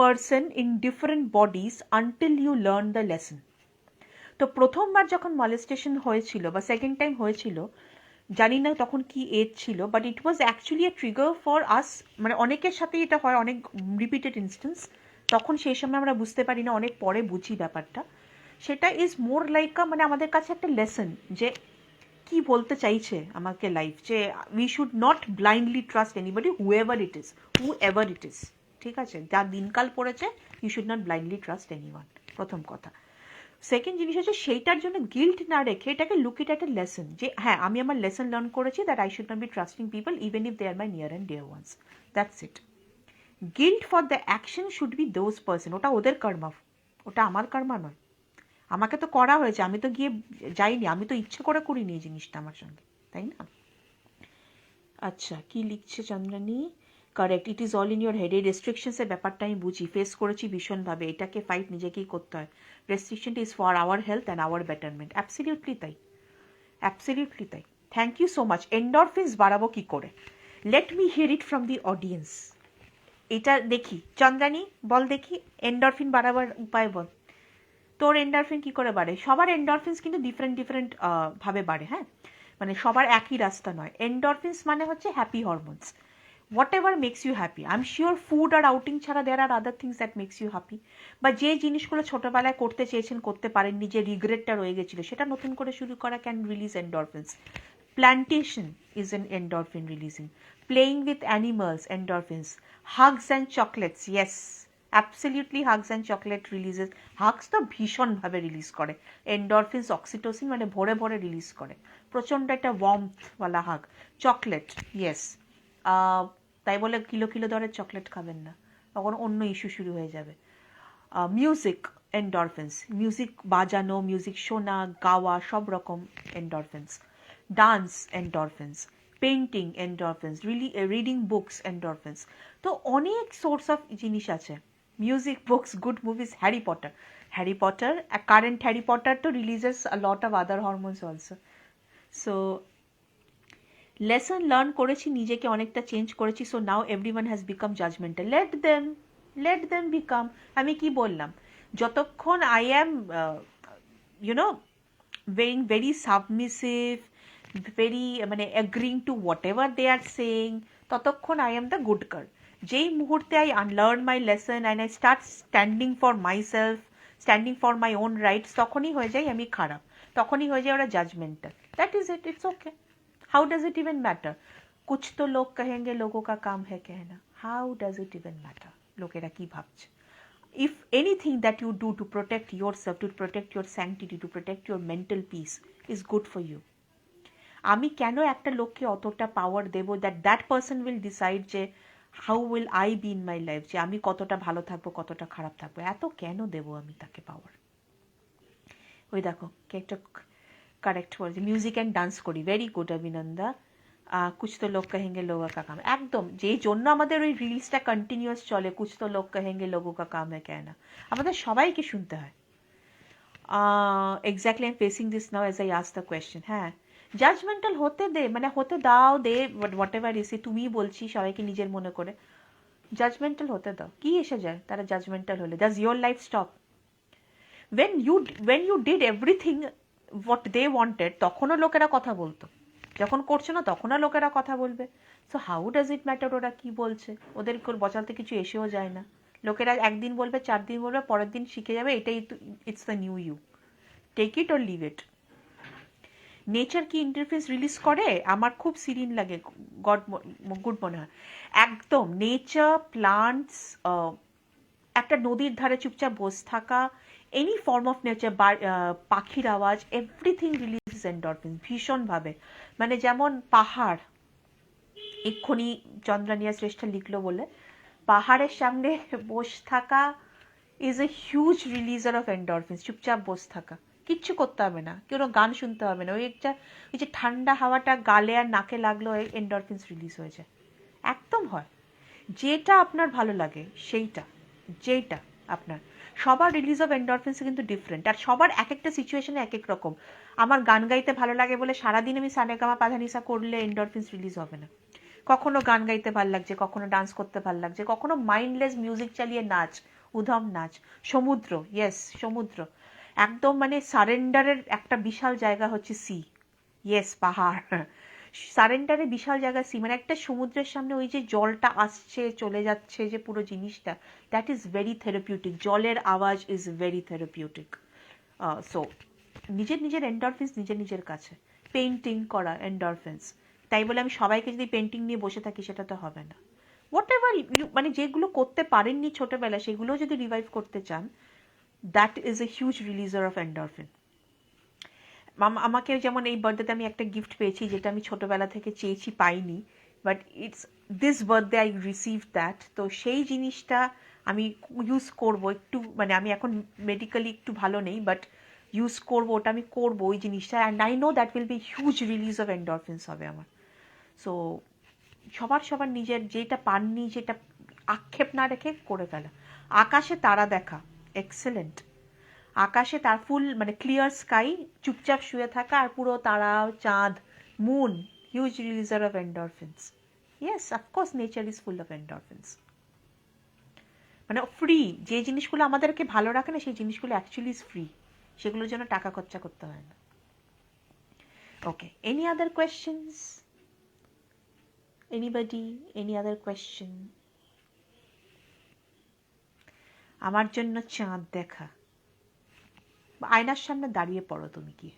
person in different bodies until you learn the lesson. তো প্রথমবার যখন মলেস্টেশন হয়েছিল বা সেকেন্ড টাইম হয়েছিল, জানি না তখন কি এজ ছিল, but it was actually A trigger for us. মানে অনেকের সাথেই এটা হয়, অনেক রিপিটেড ইনস্টেন্স। তখন সেই সময় আমরা বুঝতে পারি না, অনেক পরে বুঝি ব্যাপারটা। সেটা ইজ মোর লাইক মানে আমাদের কাছে একটা লেসন, যে কি বলতে চাইছে আমাকে লাইফ, যে we should not blindly trust anybody, whoever it is. ঠিক আছে, যা দিনকাল পড়েছে, you should not blindly trust anyone, প্রথম কথা। সেকেন্ড জিনিস হচ্ছে সেইটার জন্য গিল্ট না রেখে এটাকে look it at a lesson, যে হ্যাঁ আমি আমার লেসন লার্ন করেছি, that I should not be trusting people even if they are my near and dear ones, that's it. Guilt for the action should be those person, ওটা ওদের কর্মা, ওটা আমার কর্মা নয়। আমাকে তো করা হয়েছে, আমি তো গিয়ে যাইনি, আমি তো ইচ্ছে করে করিনি এই জিনিসটা আমার সঙ্গে, তাই না? আচ্ছা, কি লিখছে Chandrani? Correct, it is all in your head. এই রেস্ট্রিকশনসের ব্যাপারটা আমি বুঝি, ফেস করেছি ভীষণভাবে, এটাকে ফাইট নিজেকেই করতে হয়। রেস্ট্রিকশনটা is for our health and our betterment. Absolutely তাই, অ্যাবসলিউটলি তাই। Thank you so much. Endorphins বাড়াবো কি করে? Let me hear it from the audience. এটা দেখি, চন্দ্রানী বল দেখি, এন্ডরফিন বাড়াবার উপায় বল। তোর এন্ডরফিন কি করে বাড়ে? সবার এন্ডরফিনস কিন্তু ডিফারেন্ট ডিফারেন্ট ভাবে বাড়ে, হ্যাঁ, মানে সবার একই রাস্তা নয়। এন্ডরফিনস মানে হচ্ছে happy hormones, whatever makes you happy. I am sure food আর আউটিং ছাড়া there are other things that makes you happy, বা যে জিনিসগুলো ছোটবেলায় করতে চেয়েছেন করতে পারেননি, যে রিগ্রেটটা রয়ে গেছিলো, সেটা নতুন করে শুরু করা can release endorphins. Plantation is an endorphin releasing, playing with animals endorphins, hugs and chocolates, yes absolutely, hugs and chocolate releases. Hugs তো ভীষণভাবে রিলিজ করে এন্ডরফিনস, অক্সিটোসিন, মানে ভরে ভরে রিলিজ করে, প্রচণ্ড একটা ওয়ার্মথওয়ালা হাগ। চকলেট, ইয়েস, তাই বলে কিলো কিলো দরের চকলেট খাবেন না, তখন অন্য ইস্যু শুরু হয়ে যাবে। মিউজিক এন্ডরফিনস, মিউজিক বাজানো, মিউজিক শোনা, গাওয়া, সব রকম endorphins. Dance endorphins, painting endorphins, reading books endorphins. তো অনেক সোর্স অফ জিনিস আছে, music, books, good movies. Harry Potter, current Harry Potter তো releases a lot of other hormones also. So lesson learn করেছি, নিজেকে অনেকটা চেঞ্জ করেছি। So now everyone has become judgemental. Let them become. আমি কি বললাম, যতক্ষণ I am you know very submissive, very মানে agreeing to whatever they are saying, ততক্ষণ I am the good girl. যেই মুহূর্তে I unlearn my lesson and I start standing for myself, standing for my own rights, তখনই হয়ে যাই আমি খারাপ, তখনই হয়ে যায় ওরা judgemental. That is it, it's okay. How does it even matter? कुछ तो लोग कहेंगे, लोगों का काम है कहना। How does it even matter लोकेरा की भावছে? If anything that you do to protect yourself, to protect your sanctity, to protect your mental peace is good for you, আমি কেন একটা লোককে অতটা পাওয়ার দেব that that person will decide যে how will I be in my life, যে আমি কতটা ভালো থাকবো কতটা খারাপ থাকবো, এত কেন দেব আমি তাকে পাওয়ার? ওই দেখো কে একটা কারেক্ট বলছে, মিউজিক অ্যান্ড ডান্স করি, ভেরি গুড অভিনন্দা। কুছ তো লোক কহেঙ্গে লোগো কা কাম, একদম যেই জন্য আমাদের ওই রিলসটা কন্টিনিউয়াস চলে, কুছ তো লোক কহেঙ্গে লোগো কা কাম হ্যায় কেনা, আমাদের সবাইকে শুনতে হয়। Exactly, I am facing this now as I ask the question. হ্যাঁ, জাজমেন্টাল হতে দে, মানে হতে দাও, দে হোয়াট এভার ইসে, তুমি বলছি সবাইকে নিজের মনে করে জাজমেন্টাল হতে দাও, কি এসে যায় তারা জাজমেন্টাল হলে? Does your life stop? when you did everything what they wanted, তখনও লোকেরা কথা বলতো, যখন করছো না তখনও লোকেরা কথা বলবে। So how does it matter ওরা কি বলছে? ওদের বচাতে কিছু এসেও যায় না। লোকেরা একদিন বলবে, 4 দিন বলবে, পরের দিন শিখে যাবে, এটাই it's the new you, take it or leave it. Nature কি ইন্টারফেস রিলিজ করে? আমার খুব সিরিন লাগে, গুড মনে হয় একদম। নেচার, প্লান্টস, একটা নদীর ধারে চুপচাপ বসে থাকা, এনি ফর্ম অফ নেচার, পাখির আওয়াজ, এভরিথিং রিলিজ এন্ডরফিন ভীষণভাবে। মানে যেমন পাহাড়, এক্ষুনি চন্দ্রানিয়া শ্রেষ্ঠ লিখলো বলে, পাহাড়ের সামনে বসে থাকা is a huge releaser of endorphins. চুপচাপ বসে থাকা, কিচ্ছু করতে হবে না, কোনো গান শুনতে হবে না, ওই যে ঠান্ডা হাওয়াটা গালে আর নাকে লাগলো, এন্ডরফিনস রিলিজ হয়ে যায়। একদম হয়, যেটা আপনার ভালো লাগে সেইটা, যেটা আপনার, সবার রিলিজ অফ এন্ডরফিনস কিন্তু ডিফারেন্ট, আর সবার এক একটা সিচুয়েশনে এক এক রকম। আমার গান গাইতে ভালো লাগে বলে সারাদিন আমি সারেগামা পাধানিসা করলে এন্ডরফিনস রিলিজ হবে না। কখনো গান গাইতে ভালো লাগছে, কখনো ডান্স করতে ভালো লাগছে, কখনো মাইন্ডলেস মিউজিক চালিয়ে নাচ, উধম নাচ। সমুদ্র, ইয়েস সমুদ্র, একদম মানে সারেন্ডারের একটা বিশাল জায়গা হচ্ছে সি, ইয়েস পাহাড়, সারেন্ডারের বিশাল জায়গা সি, মানে একটা সমুদ্রের সামনে ওই যে জলটা আসছে চলে যাচ্ছে, যে পুরো জিনিসটা, দ্যাট ইজ ভেরি থেরাপিউটিক। জলের আওয়াজ ইজ ভেরি থেরাপিউটিক। সো নিজের নিজের এন্ডরফিনস নিজের নিজের কাছে। পেইন্টিং করা এন্ডরফিনস, তাই বলে আমি সবাইকে যদি পেন্টিং নিয়ে বসে থাকি সেটা তো হবে না। হোয়াট এভার, মানে যেগুলো করতে পারেননি ছোটবেলা সেগুলো যদি রিভাইভ করতে চান, that is a huge releaser of endorphin. আমাকে যেমন এই বার্থডেতে আমি একটা গিফট পেয়েছি যেটা আমি ছোটবেলা থেকে চেয়েছি, পাইনি, but it's this birthday I receive that. তো সেই জিনিসটা আমি ইউজ করব একটু, মানে আমি এখন মেডিকেলি একটু ভালো নেই, বাট ইউজ করবো, ওটা আমি করবো ওই জিনিসটা, and I know that will be huge release of endorphins হবে আমার। সো সবার নিজের যেটা পাননি, যেটা আক্ষেপ না রেখে করে ফেলা। আকাশে তারা দেখা, এক্সেলেন্ট। আকাশে তার ফুল মানে ক্লিয়ার স্কাই, চুপচাপ শুয়ে থাকা আর পুরো তারা, চাঁদ, moon, huge releaser of endorphins. Yes, of course nature is full of endorphins. মানে ফ্রি যে জিনিসগুলো আমাদেরকে ভালো রাখে না, সেই জিনিসগুলো অ্যাকচুয়ালি ইজ ফ্রি, সেগুলোর জন্য টাকা খরচা করতে হয় না। Okay, any other questions? Anybody, any other question? আমার জন্য চাঁদ দেখা, আয়নার সামনে দাঁড়িয়ে পড়ো তুমি কি।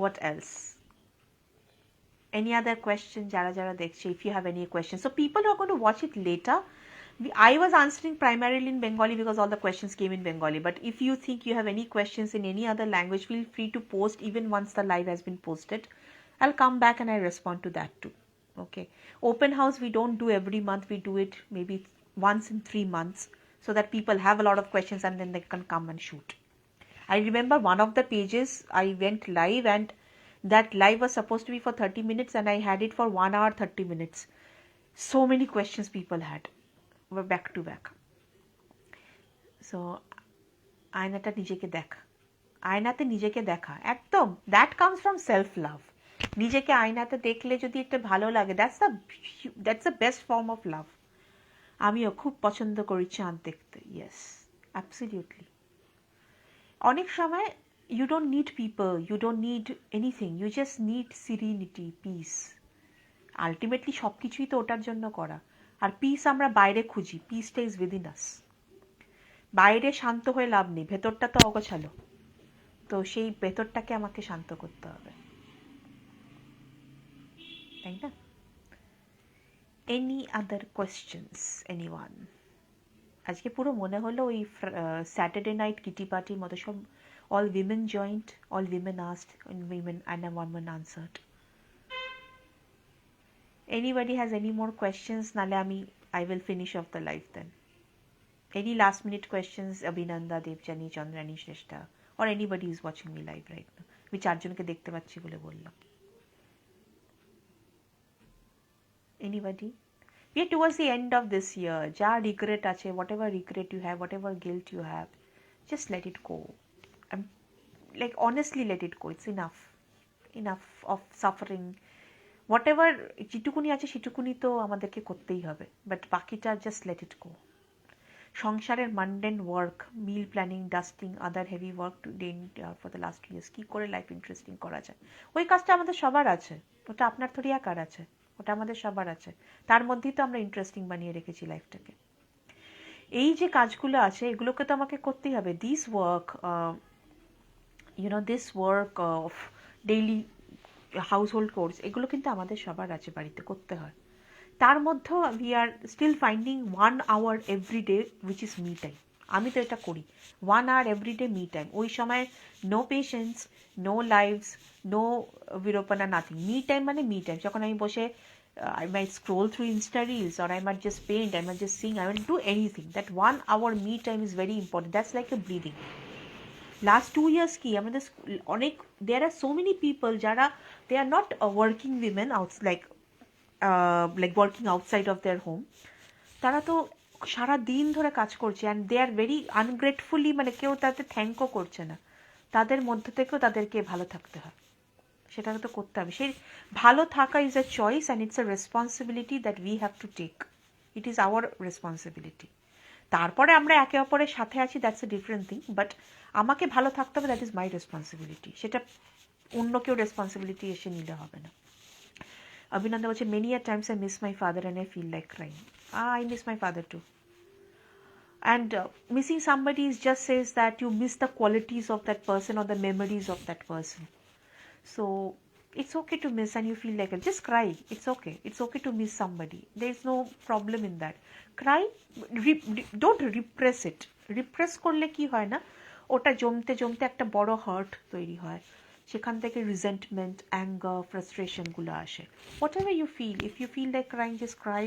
What else? Any other question? Jara dekhche, if you have any questions. So people who are going to watch it later, I was answering primarily in Bengali because all the questions came in Bengali. But if you think you have any questions in any other language, feel free to post even once the live has been posted. I'll come back and I respond to that too. Okay. Open house we don't do every month. We do it maybe once in 3 months so that people have a lot of questions and then they can come and shoot. I remember one of the pages I went live and that live was supposed to be for 30 minutes and I had it for 1 hour 30 minutes. So many questions people had were back to back. So আয়নাটা নিজেকে দেখা, আয়নাতে নিজেকে দেখা, একদম that comes from self love. নিজেকে আয়নাতে দেখলে যদি একটা ভালো লাগে, that's the best form of love. আমিও খুব পছন্দ করি চাঁদ দেখতে। Yes, absolutely. অনেক সময় you don't need people, you don't need anything, you just need serenity, peace. Ultimately সব কিছুই তো ওটার জন্য করা। আর পিস আমরা বাইরে খুঁজি, পিসটা ইজ উইদিন আস। বাইরে শান্ত হয়ে লাভ নেই, ভেতরটা তো অগোছালো, তো সেই ভেতরটাকে আমাকে শান্ত করতে হবে, তাই না? Any other questions, anyone? আজকে পুরো মনে হলো ওই স্যাটারডে নাইট কিটি পার্টির মতো, সব all women joined, all women asked, and women and a woman answered. Anybody has any more questions? Nale I will finish off the live then. Any last minute questions? Abhinanda, Devjani, Chandrani, Shrestha, or anybody is watching me live right now. আমি চারজনকে দেখতে পাচ্ছি বলে বললাম। Anybody? We are towards the end of this year. যা regret আছে, whatever regret you have, whatever guilt you have, just let it go. Like honestly let it go. It's enough of suffering. Whatever যেটুকুনি আছে সেটুকুনি তো আমাদেরকে করতেই হবে, but বাকিটা just let it go. সংসারের mundane work, meal planning, dusting, other heavy work today for the last 2 years, কী করে লাইফ ইন্টারেস্টিং করা যায়, ওই কাজটা আমাদের সবার আছে। ওটা আপনার থোড়ি একার আছে, ওটা আমাদের সবার আছে। তার মধ্যেই তো আমরা ইন্টারেস্টিং বানিয়ে রেখেছি লাইফটাকে। এই যে কাজগুলো আছে এগুলোকে তো আমাকে করতেই হবে। This work, this work of daily household course, এগুলো কিন্তু আমাদের সবার আছে, বাড়িতে করতে হয়। তার মধ্যেও we are still finding 1 hour every day which is me time. আমি তো এটা করি, 1 hour every day me time. ওই সময় no patience, no lives, no বিরোপনা, নাথিং। মি টাইম মানে মি টাইম। যখন আমি বসে I might scroll through Insta Reels, or I might just paint, I might just sing, I might do anything. That 1 hour me time is very important. That's like a breathing. Last 2 years কি আমাদের অনেক, there are so many people যারা they are not working women out, like working outside of their home. তারা তো সারা দিন ধরে কাজ করছে and they are very ungratefully, মানে কেউ তাদের থ্যাঙ্কও করছে না। তাদের মধ্যে থেকেও তাদেরকে ভালো থাকতে হয়, সেটা তো করতে হবে। সেই ভালো থাকা is a choice and it's a responsibility that we have to take. It is our responsibility. তারপরে আমরা একে অপরের সাথে আছি, that's a different thing, but আমাকে ভালো থাকতে হবে, দ্যাট ইজ মাই রেসপন্সিবিলিটি। সেটা অন্য কেউ রেসপন্সিবিলিটি এসে নিলে হবে না। অভিনন্দন বলছে, many a times I miss my father and I feel like crying. I miss my father too. And missing somebody just says that you miss the qualities of that person or the memories of that person. So It's okay to miss and you feel like it. Just cry. It's okay. It's okay to miss somebody. There's no problem in that. Cry. Don't repress it. Repress করলে কি হয় না, ওটা জমতে জমতে একটা বড় heart তৈরি হয়, সেখান থেকে রিজেন্টমেন্ট, অ্যাঙ্গার, ফ্রাস্ট্রেশন গুলো আসে। Whatever you feel, if you feel like crying, just cry.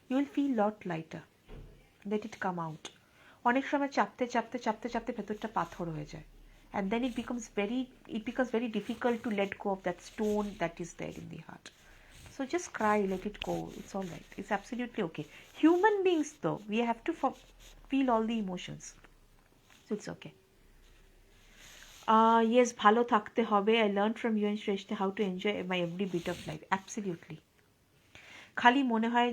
You will feel lot lighter. Let it come out. অনেক সময় চাপতে চাপতে চাপতে চাপতে ভেতরটা পাথর হয়ে যায়, and then it becomes very difficult to let go of that stone that is there in the heart. So just cry, let it go. It's all right. It's absolutely okay. Human beings though, we have to feel all the emotions. So it's okay. Yes, ভালো থাকতে হবে. I learned from you and Shrestha how to enjoy my every bit of life. Absolutely. খালি মনে হয়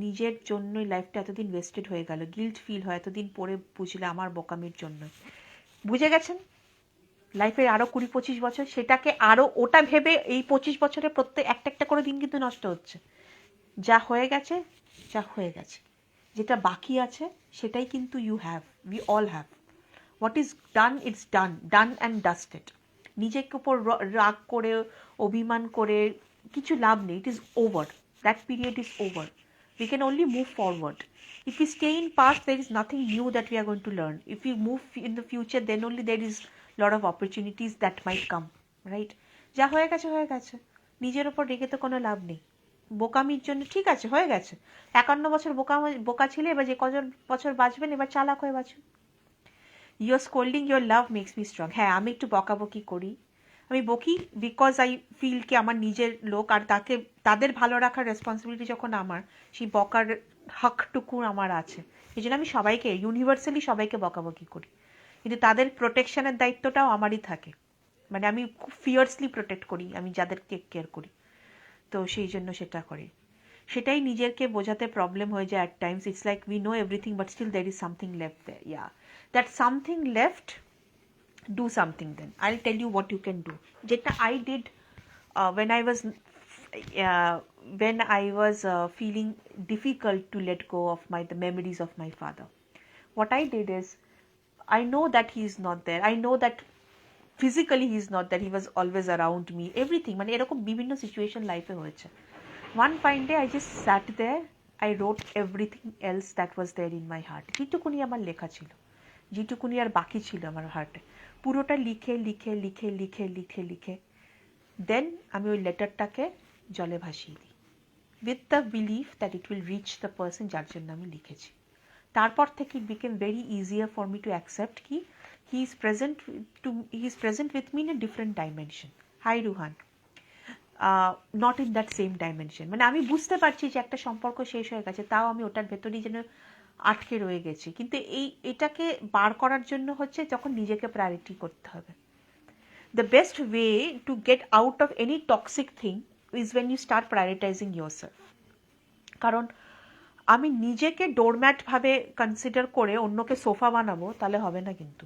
নিজের জন্যই লাইফটা এতদিন ওয়েস্টেড হয়ে গেল, গিল্ট ফিল হয় এতদিন পরে বুঝলে আমার বোকামির জন্য। বুঝে গেছেন লাইফের আরো 20-25 বছর, সেটাকে আরো ওটা ভেবে এই 25 বছরে প্রত্যেক একটা একটা করে দিন কিন্তু নষ্ট হচ্ছে। যা হয়ে গেছে যা হয়ে গেছে, যেটা বাকি আছে সেটাই কিন্তু you have, we all have. What is done, it's done, done and dusted. নিজেকে উপর রাগ করে অভিমান করে কিছু লাভ নেই। It is over, that period is over. We can only move forward. If we stay in past, there is nothing new that we are going to learn. If we move in the future, then only there is lot of opportunities that might come, right? যা হয়ে গেছে হয়ে গেছে, নিজের ওপর রেখে তো কোনো লাভ নেই। বোকামির জন্য ঠিক আছে, হয়ে গেছে। 51 বছর বোকা ছিলে, এবার যে কজন বছর বাঁচবেন এবার চালাক হয়ে বাঁচুন। Your scolding your love makes me strong. হ্যাঁ, আমি একটু বকাবকি করি, আমি বকি বিকজ আই ফিল কি আমার নিজের লোক, আর তাদের ভালো রাখার রেসপন্সিবিলিটি যখন আমার, সেই বকার হকটুকু আমার আছে। এই জন্য আমি সবাইকে ইউনিভার্সালি সবাইকে বকাবকি করি, কিন্তু তাদের প্রোটেকশনের দায়িত্বটাও আমারই থাকে। মানে আমি খুব ফিয়ার্সলি প্রোটেক্ট করি আমি যাদের টেক কেয়ার করি, তো সেই জন্য সেটা করি। সেটাই নিজেকে বোঝাতে প্রবলেম হয়ে যায় at times. It's like we know everything but still there is something left there. Yeah, that something left, do something. Then I'll tell you what you can do. Jeta I did when I was feeling difficult to let go of the memories of my father. What I did is, I know that he is not there. I know that physically he is not there. He was always around me. Everything. মানে এরকম বিভিন্ন situation লাইফে হয়েছে। One fine day I just sat there. I wrote everything else that was there in my heart. যেটুকুনি আমার লেখা ছিল, যেটুকুনি আর বাকি ছিল আমার হার্টে, পুরোটা লিখে লিখে লিখে লিখে লিখে লিখে দেন আমি ওই লেটারটাকে জলে ভাসিয়ে দিই, with the believe that it will reach the person যার জন্য আমি লিখেছি। তারপর থেকে it became very easier for me to accept কি he is present with me in a different dimension. Hi Ruhan, not in that same dimension. মানে আমি বুঝতে পারছি যে একটা সম্পর্ক শেষ হয়ে গেছে, তাও আমি ওটার ভেতরেই যেন আটকে রয়ে গেছি। কিন্তু এটাকে বার করার জন্য হচ্ছে যখন নিজেকে প্রায়োরিটি করতে হবে। The best way to get out of any toxic thing is when you start prioritising yourself. কারণ আমি নিজেকে ডোরম্যাট ভাবে কনসিডার করে অন্যকে সোফা বানাবো, তাহলে হবে না। কিন্তু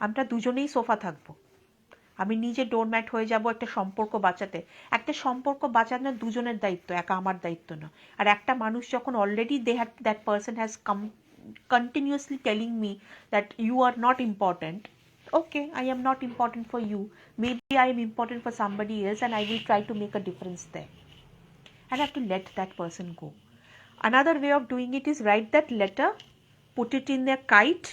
আমরা দুজনেই সোফা থাকবো। আমি নিজে ডোরম্যাট হয়ে যাব একটা সম্পর্ক বাঁচাতে। একটা সম্পর্ক বাঁচানো দুজনের দায়িত্ব, একা আমার দায়িত্ব না। আর একটা মানুষ যখন already that person has continuously telling me that you are not important, okay, I am not important for you, maybe I am important for somebody else, and I will try to make a difference there, and I have to let that person go. Another way of doing it is write that letter, put it in a kite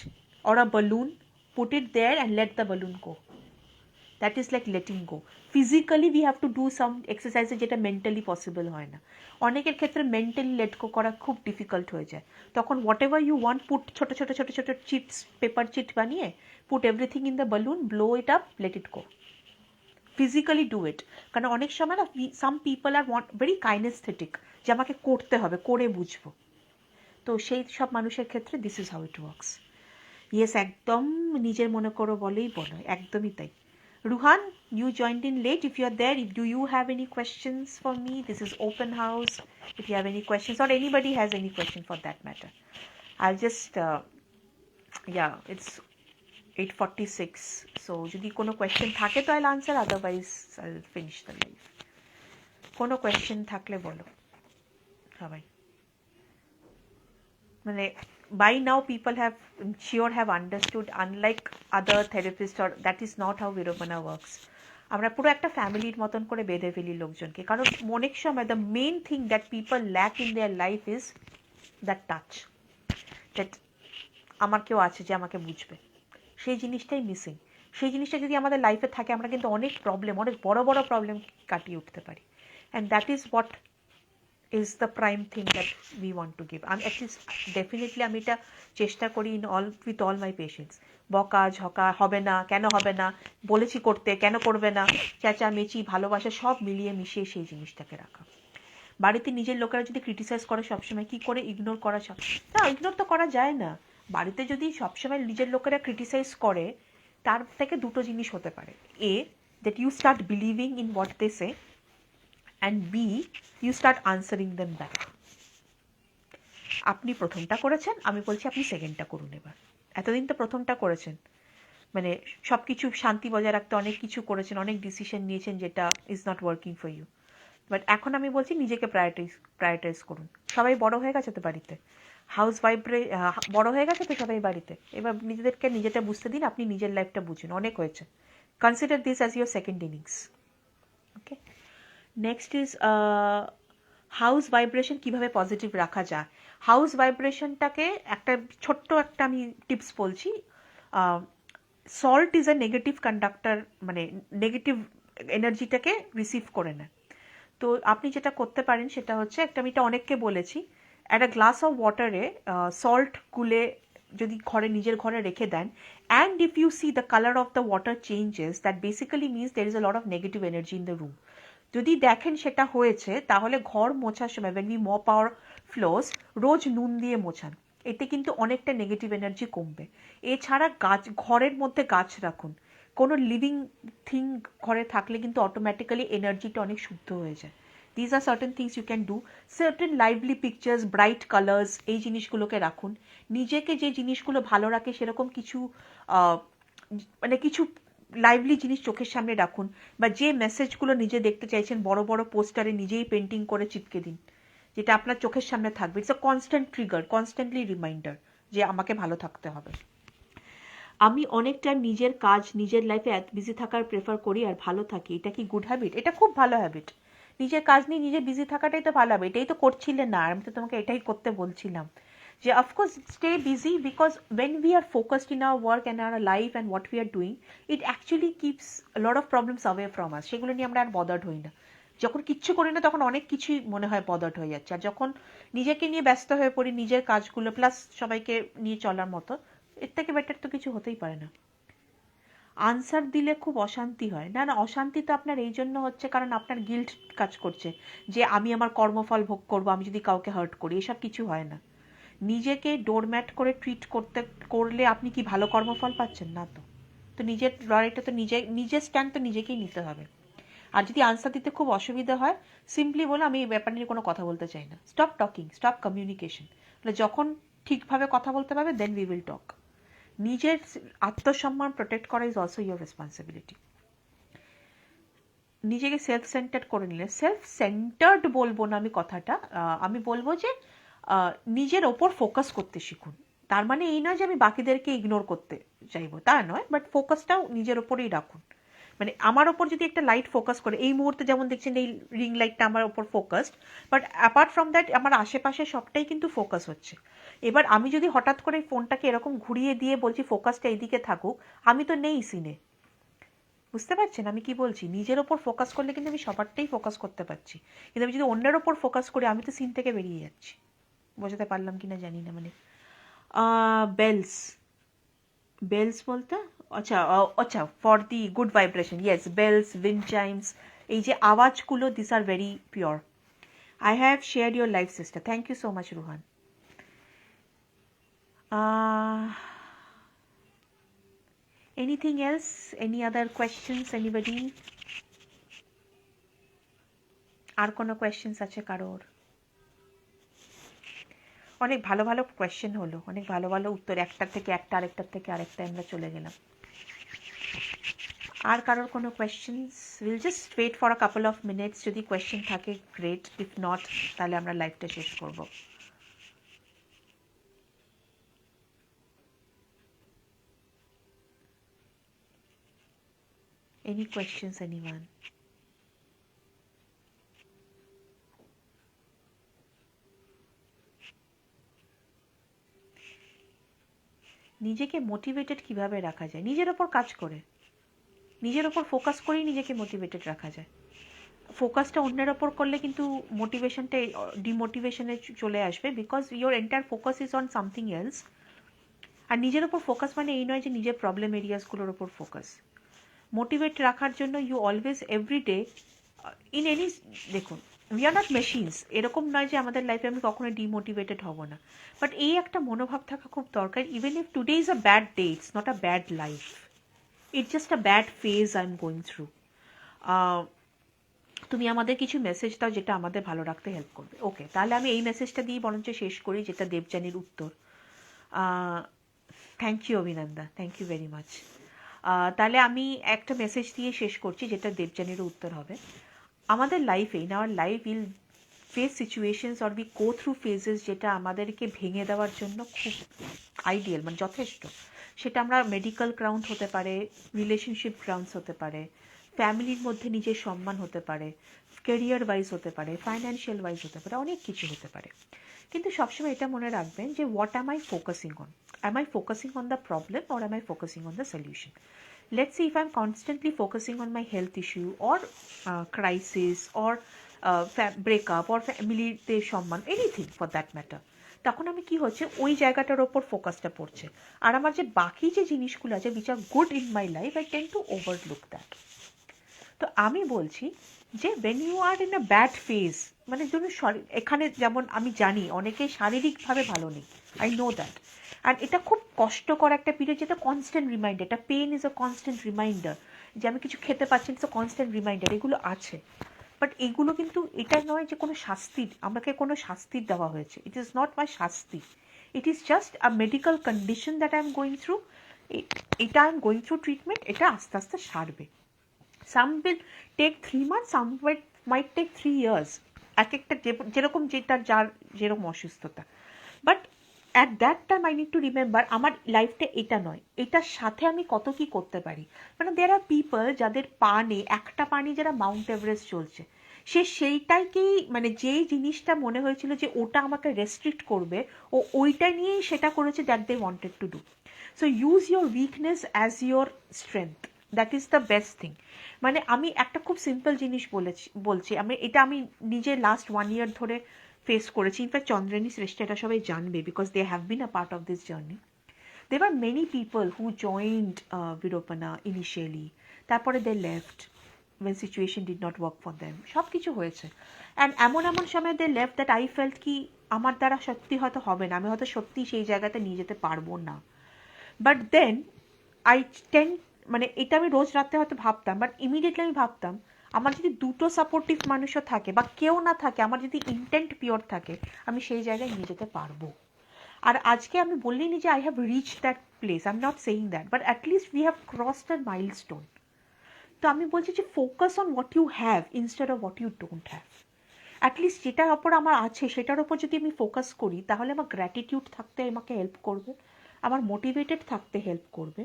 or a balloon, put it there and let the balloon go. That is like letting go. Physically we have to do some exercises যেটা mentally possible হয় না। অনেকের ক্ষেত্রে mentally let go করা খুব difficult হয়ে যায়। তখন whatever you want, put ছোট ছোট ছোট ছোট চিটস, পেপার চিট বানিয়ে put everything in the balloon, blow it up, let it go. Physically do it. কারণ অনেক সময় না some people are very kinaesthetic, যে আমাকে করতে হবে, করে বুঝবো। তো সেই সব মানুষের ক্ষেত্রে this is how it works. Yes, একদম নিজের মনে করো বলেই বলো, একদমই তাই। Ruhan, you joined in late. If you are there, do you have any questions for me? This is open house. If you have any questions, or anybody has any question for that matter, I'll just yeah, it's 8:46. So যদি কোনো question থাকে তো I'll answer, otherwise I'll finish the live. কোনো question থাকলে বলো সবাই। মানে by now people have understood, unlike other therapists, or that is not how Virupana works. আমরা পুরো একটা ফ্যামিলির মতন করে বেঁধে ফেলি লোকজনকে, কারণ অনেক সময় the main thing that people lack in their life is that touch, that আমার কেউ আছে যে আমাকে বুঝবে, সেই জিনিসটাই মিসিং। সেই জিনিসটা যদি আমাদের লাইফে থাকে, আমরা কিন্তু অনেক প্রবলেম, অনেক বড় বড় প্রবলেম কাটিয়ে উঠতে পারি। And that is what is the prime thing that we want to give. At least definitely আমি এটা চেষ্টা করি with all my patients। বকা ঝকা হবে না, কেন হবে না, বলেছি করতে কেন করবে না, চেঁচামেচি ভালোবাসা সব মিলিয়ে মিশিয়ে সেই জিনিসটাকে রাখা। বাড়িতে নিজের লোকেরা যদি ক্রিটিসাইজ করে সবসময়, কি করে ইগনোর করা? না, ইগনোর তো করা যায় না। বাড়িতে যদি সবসময় নিজের লোকেরা ক্রিটিসাইজ করে, তার থেকে দুটো জিনিস হতে পারে। A, that you start believing in what they say, and B, you start answering them back। আপনি প্রথমটা করেছেন, আমি বলছি আপনি সেকেন্ডটা করুন এবার। এতদিন তো প্রথমটা করেছেন, মানে সব কিছু শান্তি বজায় রাখতে অনেক কিছু করেছেন, অনেক ডিসিশন নিয়েছেন যেটা is not working for you. But এখন আমি বলছি নিজেকে প্রায়োরিটাইজ করুন। সবাই বড় হয়ে গেছে তো বাড়িতে, হাউস ওয়াইফরে বড় হয়ে গেছে তো সবাই বাড়িতে, এবার নিজেদেরকে নিজেটা বুঝতে দিন, আপনি নিজের লাইফটা বুঝুন, অনেক হয়েছে। Consider this as your second innings. Okay, next is house vibration কীভাবে পজিটিভ রাখা যায়। হাউস ভাইব্রেশনটাকে একটা ছোট্ট একটা আমি টিপস বলছি। Salt is a negative conductor, মানে নেগেটিভ এনার্জিটাকে রিসিভ করে নেয়। তো আপনি যেটা করতে পারেন সেটা হচ্ছে, আমি এটা অনেককে বলেছি, একটা গ্লাস অফ ওয়াটারে সল্ট গুলে যদি নিজের ঘরে রেখে দেন, and if you see the colour of the water changes, that basically means there is a lot of negative energy in the room. যদি দেখেন সেটা হয়েছে, তাহলে ঘর মোছার সময় when we mop our floors, রোজ নুন দিয়ে মোছান, এতে কিন্তু অনেকটা নেগেটিভ এনার্জি কমবে। এছাড়া ঘরের মধ্যে গাছ রাখুন, কোনো লিভিং থিং ঘরে থাকলে কিন্তু অটোমেটিক্যালি এনার্জিটা অনেক শুদ্ধ হয়ে যায়। These are certain things you can do. Certain lively pictures, bright colours, এই জিনিসগুলোকে রাখুন। নিজেকে যে জিনিসগুলো ভালো রাখে সেরকম কিছু মানে কিছু লাইভলি জিনিস চোখের সামনে রাখুন, বা যে মেসেজগুলো নিজে দেখতে চাইছেন বড় বড় পোস্টারে নিজেই পেন্টিং করে চিপকে দিন, যেটা আপনার চোখের সামনে থাকবে। It's a constant trigger, constantly reminder যে আমাকে ভালো থাকতে হবে। আমি অনেক টাইম নিজের কাজ, নিজের লাইফে এত বিজি থাকার প্রেফার করি আর ভালো থাকি, এটা কি গুড হ্যাবিট? এটা খুব ভালো হ্যাবিট। নিজের কাজ নিয়ে নিজে বিজি থাকাটাই তো ভালো হবে, এটাই তো করছিলে না, আমি তো তোমাকে এটাই করতে বলছিলাম যে of course stay busy, because when we are focused in our work and our life and what we are doing, it actually keeps lot of problems away from us. সেগুলো নিয়ে আমরা আর বদার্ড হই না। যখন কিচ্ছু করি না তখন অনেক কিছুই মনে হয় বদার্ড হয়ে যাচ্ছে, আর যখন নিজেকে নিয়ে ব্যস্ত হয়ে পড়ি, নিজের কাজগুলো প্লাস সবাইকে নিয়ে চলার মতো, এর থেকে বেটার তো কিছু হতেই পারে না। আনসার দিলে খুব অশান্তি হয়, না না, অশান্তি তো আপনার এই জন্য হচ্ছে কারণ আপনার গিল্ট কাজ করছে যে আমি আমার কর্মফল ভোগ করবো আমি যদি কাউকে হার্ট করি। এসব কিছু হয় না। নিজেকে ডোরম্যাট করে ট্রিট করলে আপনি কি ভালো কর্মফল পাচ্ছেন? না তো। তো নিজের লড়াইটা তো নিজের স্ট্যান্ড তো নিজেকেই নিতে হবে। আর যদি আনসার দিতে খুব অসুবিধা হয়, সিম্পলি বলে আমি এই ব্যাপার নিয়ে কোনো কথা বলতে চাই না। Stop talking, stop communication. যখন ঠিকভাবে কথা বলতে পারবে দেন উই উইল টক। নিজের আত্মসম্মান প্রোটেক্ট করা ইজ অলসো ইয়োর রেসপন্সিবিলিটি। নিজেকে সেলফ সেন্টার্ড করে নিলে, সেলফ সেন্টার্ড বলবো না আমি কথাটা, আমি বলবো যে নিজের ওপর ফোকাস করতে শিখুন। তার মানে এই নয় যে আমি বাকিদেরকে ইগনোর করতে চাইবো, তা নয়, বাট ফোকাসটাও নিজের ওপরেই রাখুন। মানে আমার ওপর যদি একটা লাইট ফোকাস করে, এই মুহূর্তে যেমন দেখছেন এই রিং লাইটটা আমার ওপর focused, but apart from that আমার আশেপাশে সবটাই কিন্তু ফোকাস হচ্ছে। এবার আমি যদি হঠাৎ করে ফোনটাকে এরকম ঘুরিয়ে দিয়ে বলছি ফোকাসটা এইদিকে থাকুক, আমি তো নেই সিনে। বুঝতে পারছেন আমি কি বলছি? নিজের ওপর ফোকাস করলে কিন্তু আমি সবারটাই ফোকাস করতে পারছি, কিন্তু আমি যদি অন্যের ওপর ফোকাস করি আমি তো সিন থেকে বেরিয়ে যাচ্ছি। বোঝাতে পারলাম কিনা জানি না। মানে বেলস, বেলস বলতে আচ্ছা আচ্ছা, for the good vibration, yes, bells, wind chimes, এই যে আওয়াজগুলো, this are very pure. I have shared your life sister, thank you so much Ruhan. Anything else? Any other questions? Anybody? আর কোনো কোয়েশ্চেন্স আছে কারোর? অনেক ভালো ভালো কোয়েশ্চেন হলো, অনেক ভালো ভালো উত্তর, একটার থেকে একটা, আরেকটার থেকে আরেকটা আমরা চলে গেলাম। আর কারোর কোনো questions? Will just wait for a couple of minutes, যদি কোয়েশ্চেন থাকে গ্রেট, ইফ নট তাহলে আমরা লাইভটা শেষ করব। Any questions, anyone? নিজেকে মোটিভেটেড কিভাবে রাখা যায়? নিজের ওপর কাজ করে, নিজের ওপর ফোকাস করেই নিজেকে মোটিভেটেড রাখা যায়। ফোকাসটা অন্যের ওপর করলে কিন্তু মোটিভেশনটা ডিমোটিভেশনে চলে আসবে, because your entire focus is on something else. আর নিজের ওপর ফোকাস মানে এই নয় যে নিজের প্রবলেম এরিয়াসগুলোর ওপর ফোকাস। মোটিভেট রাখার জন্য you always everyday in any, দেখুন উই আর নট মেশিনস, এরকম নয় যে আমাদের লাইফে আমি কখনো ডিমোটিভেটেড হব না, বাট এই একটা মনোভাব থাকা খুব দরকার। Even if today is a bad day, it's not a bad life, it's just a bad phase I am going through. তুমি আমাদের কিছু মেসেজ দাও যেটা আমাদের ভালো রাখতে হেল্প করবে। ওকে, তাহলে আমি এই মেসেজটা দিয়ে বরঞ্চ শেষ করি, যেটা দেবযানীর উত্তর। Thank you Abhinanda, thank you very much. তাহলে আমি একটা মেসেজ দিয়ে শেষ করছি, যেটা দেবযানীরও উত্তর হবে। আমাদের লাইফে, in our life will face situations or we go through phases যেটা আমাদেরকে ভেঙে দেওয়ার জন্য খুব আইডিয়াল, মানে যথেষ্ট। সেটা আমরা মেডিকেল গ্রাউন্ড হতে পারে, রিলেশনশিপ গ্রাউন্ডস হতে পারে, ফ্যামিলির মধ্যে নিজের সম্মান হতে পারে, ক্যারিয়ার ওয়াইজ হতে পারে, ফাইন্যান্সিয়াল ওয়াইজ হতে পারে, অনেক কিছু হতে পারে। কিন্তু সবসময় এটা মনে রাখবেন যে what am I focusing on? Am I focusing on the problem or am I focusing on the solution? Let's see, if I'm constantly focusing on my health issue or crisis or breakup or family te সম্মান, anything for that matter, তখন আমি কি হচ্ছে, ওই জায়গাটার ওপর ফোকাসটা পড়ছে। আর আমার যে বাকি যে জিনিসগুলো আছে which are good in my life, I tend to overlook that. তো আমি বলছি যে when you are in a bad phase, মানে ধরুন এখানে যেমন আমি জানি অনেকেই শারীরিকভাবে ভালো নেই, I know that. আর এটা খুব কষ্টকর একটা পিরিয়ড, যেটা কনস্ট্যান্ট রিমাইন্ডার, এটা pain is a constant reminder যে আমি কিছু খেতে পারছি, ইটস আ কনস্ট্যান্ট রিমাইন্ডার, এগুলো আছে। বাট এগুলো কিন্তু এটা নয় যে কোনো শাস্তির, আমাকে কোনো শাস্তির দেওয়া হয়েছে। ইট ইজ নট মাই শাস্তি, it is just a medical condition that I am going through. এটা I am going through treatment, এটা আস্তে আস্তে সারবে। Some will take 3 months, some might take 3 years, এক একটা যেরকম যার যেরকম অসুস্থতা। But at that time I need to remember আমার লাইফটা এটা নয়, এটার সাথে আমি কত কি করতে পারি। মানে দেয়ার আর পিপল যাদের পা নেই, একটা পা নিয়ে যারা মাউন্ট এভারেস্ট চলছে, সেইটাইকেই, মানে যেই জিনিসটা মনে হয়েছিল যে ওটা আমাকে রেস্ট্রিক্ট করবে, ও ওইটা নিয়েই সেটা করেছে that they wanted to do. So use your weakness as your strength, that is the best thing. মানে আমি একটা খুব সিম্পল জিনিস বলছি, আমি নিজে লাস্ট 1 year ধরে ফেস করেছি। ইনফ্যাক্ট চন্দ্রানী শ্রেষ্ঠ এটা সবাই জানবে, because they have been a part of this journey. There were many people who joined Virupana initially, তারপরে they left when situation did not work for them, সব কিছু হয়েছে। অ্যান্ড এমন সময় they left that I felt কি আমার দ্বারা সত্যি হয়তো হবে না, আমি হয়তো সত্যি সেই জায়গাতে নিয়ে যেতে পারবো না। বাট দেন আই টেন্ড, মানে এটা আমি রোজ রাতে হয়তো ভাবতাম, বাট ইমিডিয়েটলি আমি ভাবতাম আমার যদি দুটো সাপোর্টিভ মানুষও থাকে বা কেউ না থাকে, আমার যদি ইন্টেন্ট পিওর থাকে, আমি সেই জায়গায় নিয়ে যেতে পারবো। আর আজকে আমি বললিনি যে I have reach that place, I am not saying that, but at least we have crossed a milestone. তো আমি বলছি যে focus on what you have instead of what you don't have. At least যেটার ওপর আমার আছে সেটার ওপর যদি আমি ফোকাস করি, তাহলে আমার গ্র্যাটিটিউড থাকতে আমাকে হেল্প করবে, আমার মোটিভেটেড থাকতে হেল্প করবে,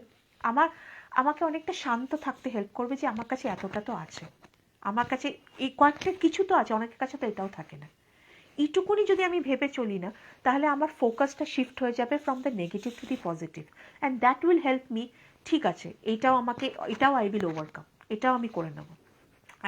আমাকে অনেকটা শান্ত থাকতে হেল্প করবে যে আমার কাছে এতটা তো আছে, আমার কাছে এই কয়েকটা কিছু তো আছে, অনেকের কাছে তো এটাও থাকে না। এইটুকুনি যদি আমি ভেবে চলি না, তাহলে আমার ফোকাসটা শিফট হয়ে যাবে from the negative to the positive, and that will help me. ঠিক আছে, এটাও আই উইল ওভারকাম, এটাও আমি করে নেব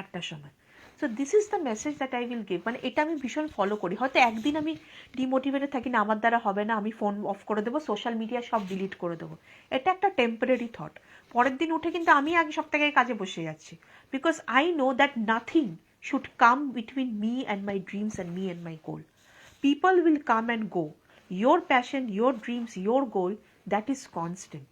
একটা সময়। So this is the message that I will give. মানে এটা আমি ভীষণ ফলো করি। হয়তো একদিন আমি ডিমোটিভেটেড থাকি না, আমার দ্বারা হবে না, আমি ফোন অফ করে দেবো, সোশ্যাল মিডিয়া সব ডিলিট করে দেবো, এটা একটা টেম্পোরারি থট। পরের দিন উঠে কিন্তু আমি আগে সপ্তাহে কাজে বসে যাচ্ছি, because I know that nothing should come between me and my dreams and me and my goal. People will come and go. Your passion, your dreams, your goal, that is constant.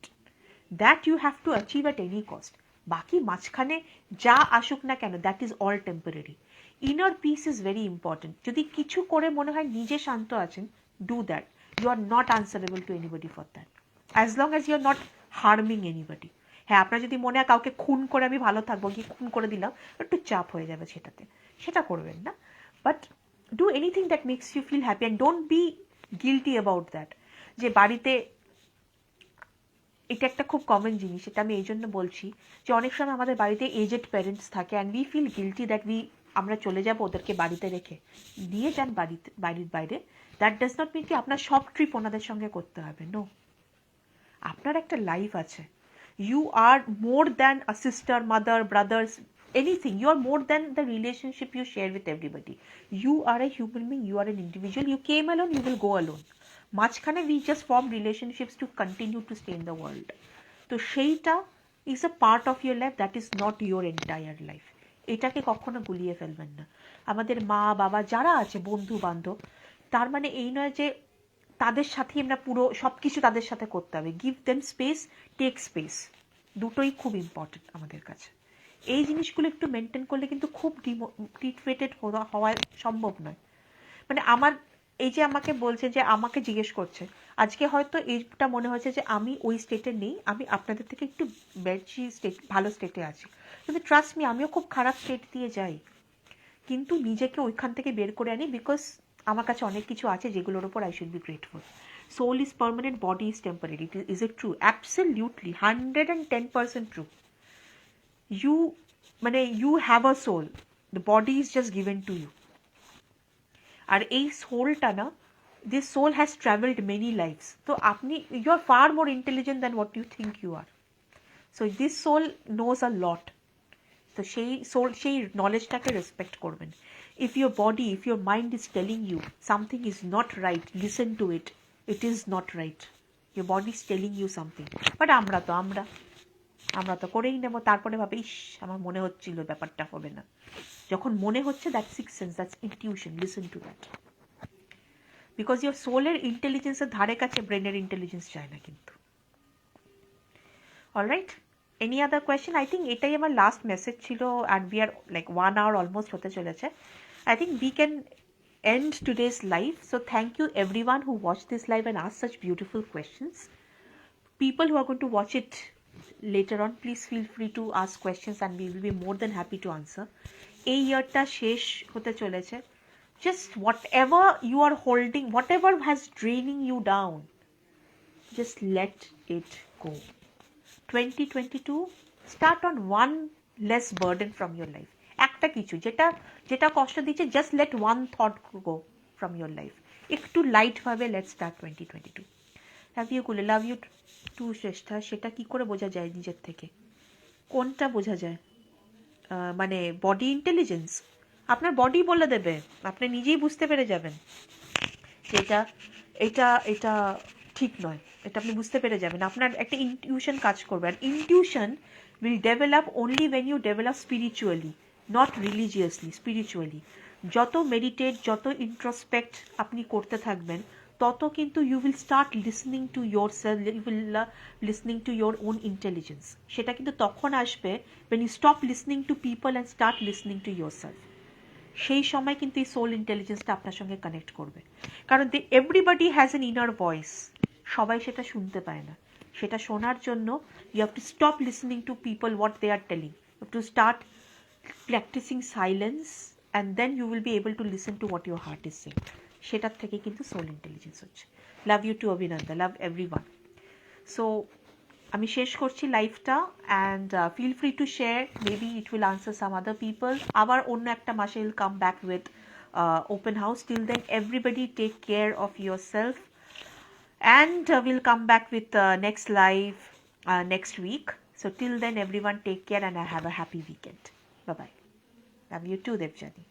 That you have to achieve at any cost. বাকি মাঝখানে যা আসুক না কেন, that is all temporary. Inner peace is very important. যদি কিছু করে মনে হয় নিজে শান্ত আছেন, do that. You are not answerable to anybody for that, as long as you are not harming anybody. হ্যাঁ, আপনার যদি মনে হয় কাউকে খুন করে আমি ভালো থাকবো, কি খুন করে দিলাম, একটু চাপ হয়ে যাবে সেটাতে, সেটা করবেন না। But do anything that makes you feel happy and don't be guilty about that. যে বাড়িতে এটা একটা খুব কমন জিনিস, এটা আমি এই জন্য বলছি যে অনেক সময় আমাদের বাড়িতে এজেড প্যারেন্টস থাকে and we feel guilty that আমরা চলে যাব ওদেরকে বাড়িতে রেখে। নিয়ে যান বাড়ির বাইরে, দ্যাট ডাজ নট মিন কি আপনার সব ট্রিপ ওনাদের সঙ্গে করতে হবে। নো, আপনার একটা লাইফ আছে। You are more than a sister, mother, brothers, anything. You are more than the relationship you share with everybody. You are a human being, you are an individual, you came alone, you will go alone. মাঝখানে we just form relationships to continue to stay in the world. তো সেইটা is a part of your life, that is not your entire life. এটাকে কখনো গুলিয়ে ফেলবেন না। আমাদের মা বাবা যারা আছে, বন্ধু বান্ধব, তার মানে এই নয় যে তাদের সাথেই আমরা পুরো সব কিছু তাদের সাথে করতে হবে। Give them space, take space, দুটোই খুব ইম্পর্টেন্ট আমাদের কাছে। এই জিনিসগুলো একটু মেনটেন করলে কিন্তু খুব ডিমোটিভেটেড হওয়া সম্ভব নয়। মানে আমার এই যে আমাকে বলছে, যে আমাকে জিজ্ঞেস করছে আজকে, হয়তো এইটা মনে হয়েছে যে আমি ওই স্টেটে নেই, আমি আপনাদের থেকে একটু বেশি ভালো স্টেটে আছি, কিন্তু ট্রাস্ট মি আমিও খুব খারাপ স্টেট দিয়ে যাই, কিন্তু নিজেকে ওইখান থেকে বের করে আনি, বিকজ আমার কাছে অনেক কিছু আছে যেগুলোর উপর I should be grateful. Soul is permanent, body is temporary. Is it true? Absolutely 110% true. You have a soul, the body is just given to you. আর এই সোলটা না, this soul has travelled many lifes. তো আপনি, you are far more intelligent than what you think you are. So this soul knows a lot. তো সেই সোল, সেই নলেজটাকে রেসপেক্ট করবেন। If your body, if your mind is telling you something is not right, listen to it. It is not right. Your body is telling you something. But আমরা তো করেই নেবো, তারপরে ভাবে ইস আমার মনে হচ্ছিল ব্যাপারটা হবে না। যখন মনে হচ্ছে, that's six sense, that's intuition, listen to that. Because your সোলের ইন্টেলিজেন্সের ধারে কাছে ব্রেনের ইন্টেলিজেন্স চায় না কিন্তু। Alright, any other question? I think এটাই আমার লাস্ট মেসেজ ছিল, and we are like 1 hour almost হতে চলেছে। I think we can end today's live. So thank you everyone who watched this live and asked such beautiful questions. People who are going to watch it later on, please feel free to ask questions and we will be more than happy to answer. এই ইয়ারটা শেষ হতে চলেছে। Just whatever you are holding, whatever has draining you down, just let it go. 2022, start on one less burden from your life. একটা কিছু যেটা কষ্ট দিচ্ছে, just let one thought go from your life. একটু লাইট ভাবে let's start 2022. Love you কুলে, লাভ you two শ্রেষ্ঠা। সেটা কি করে বোঝা যায় নিজের থেকে? কোনটা বোঝা যায়? মানে বডি ইন্টেলিজেন্স আপনার বডি বলে দেবে, আপনি নিজেই বুঝতে পেরে যাবেন যে এটা ঠিক নয়, এটা আপনি বুঝতে পেরে যাবেন। আপনার একটা ইনটিউশন কাজ করবে, আর intuition will develop only when you develop spiritually, not religiously, spiritually. যত মেডিটেট, যত ইন্ট্রোস্পেক্ট আপনি করতে থাকবেন, তত কিন্তু you will start listening to yourself, you will listening to your own intelligence. সেটা কিন্তু তখন আসবে when you stop listening to people and start listening to yourself. সেই সময় কিন্তু এই সোল ইন্টেলিজেন্সটা আপনার সঙ্গে কানেক্ট করবে। কারণ everybody has an inner voice, সবাই সেটা শুনতে পায় না। সেটা শোনার জন্য you have to stop listening to people what they are telling, you have to start practising silence and then you will be able to listen to what your heart is saying. সেটার থেকে কিন্তু soul intelligence হচ্ছে। Love you too Abhinanda, love everyone. So আমি শেষ করছি লাইভটা, and feel free to share, maybe it will answer some other people. আবার অন্য একটা মাসে will come back with open house. Till then everybody take care of yourself, and we'll come back with next live next week. So till then everyone take care and have a happy weekend. Bye bye. Love you too, Devjani.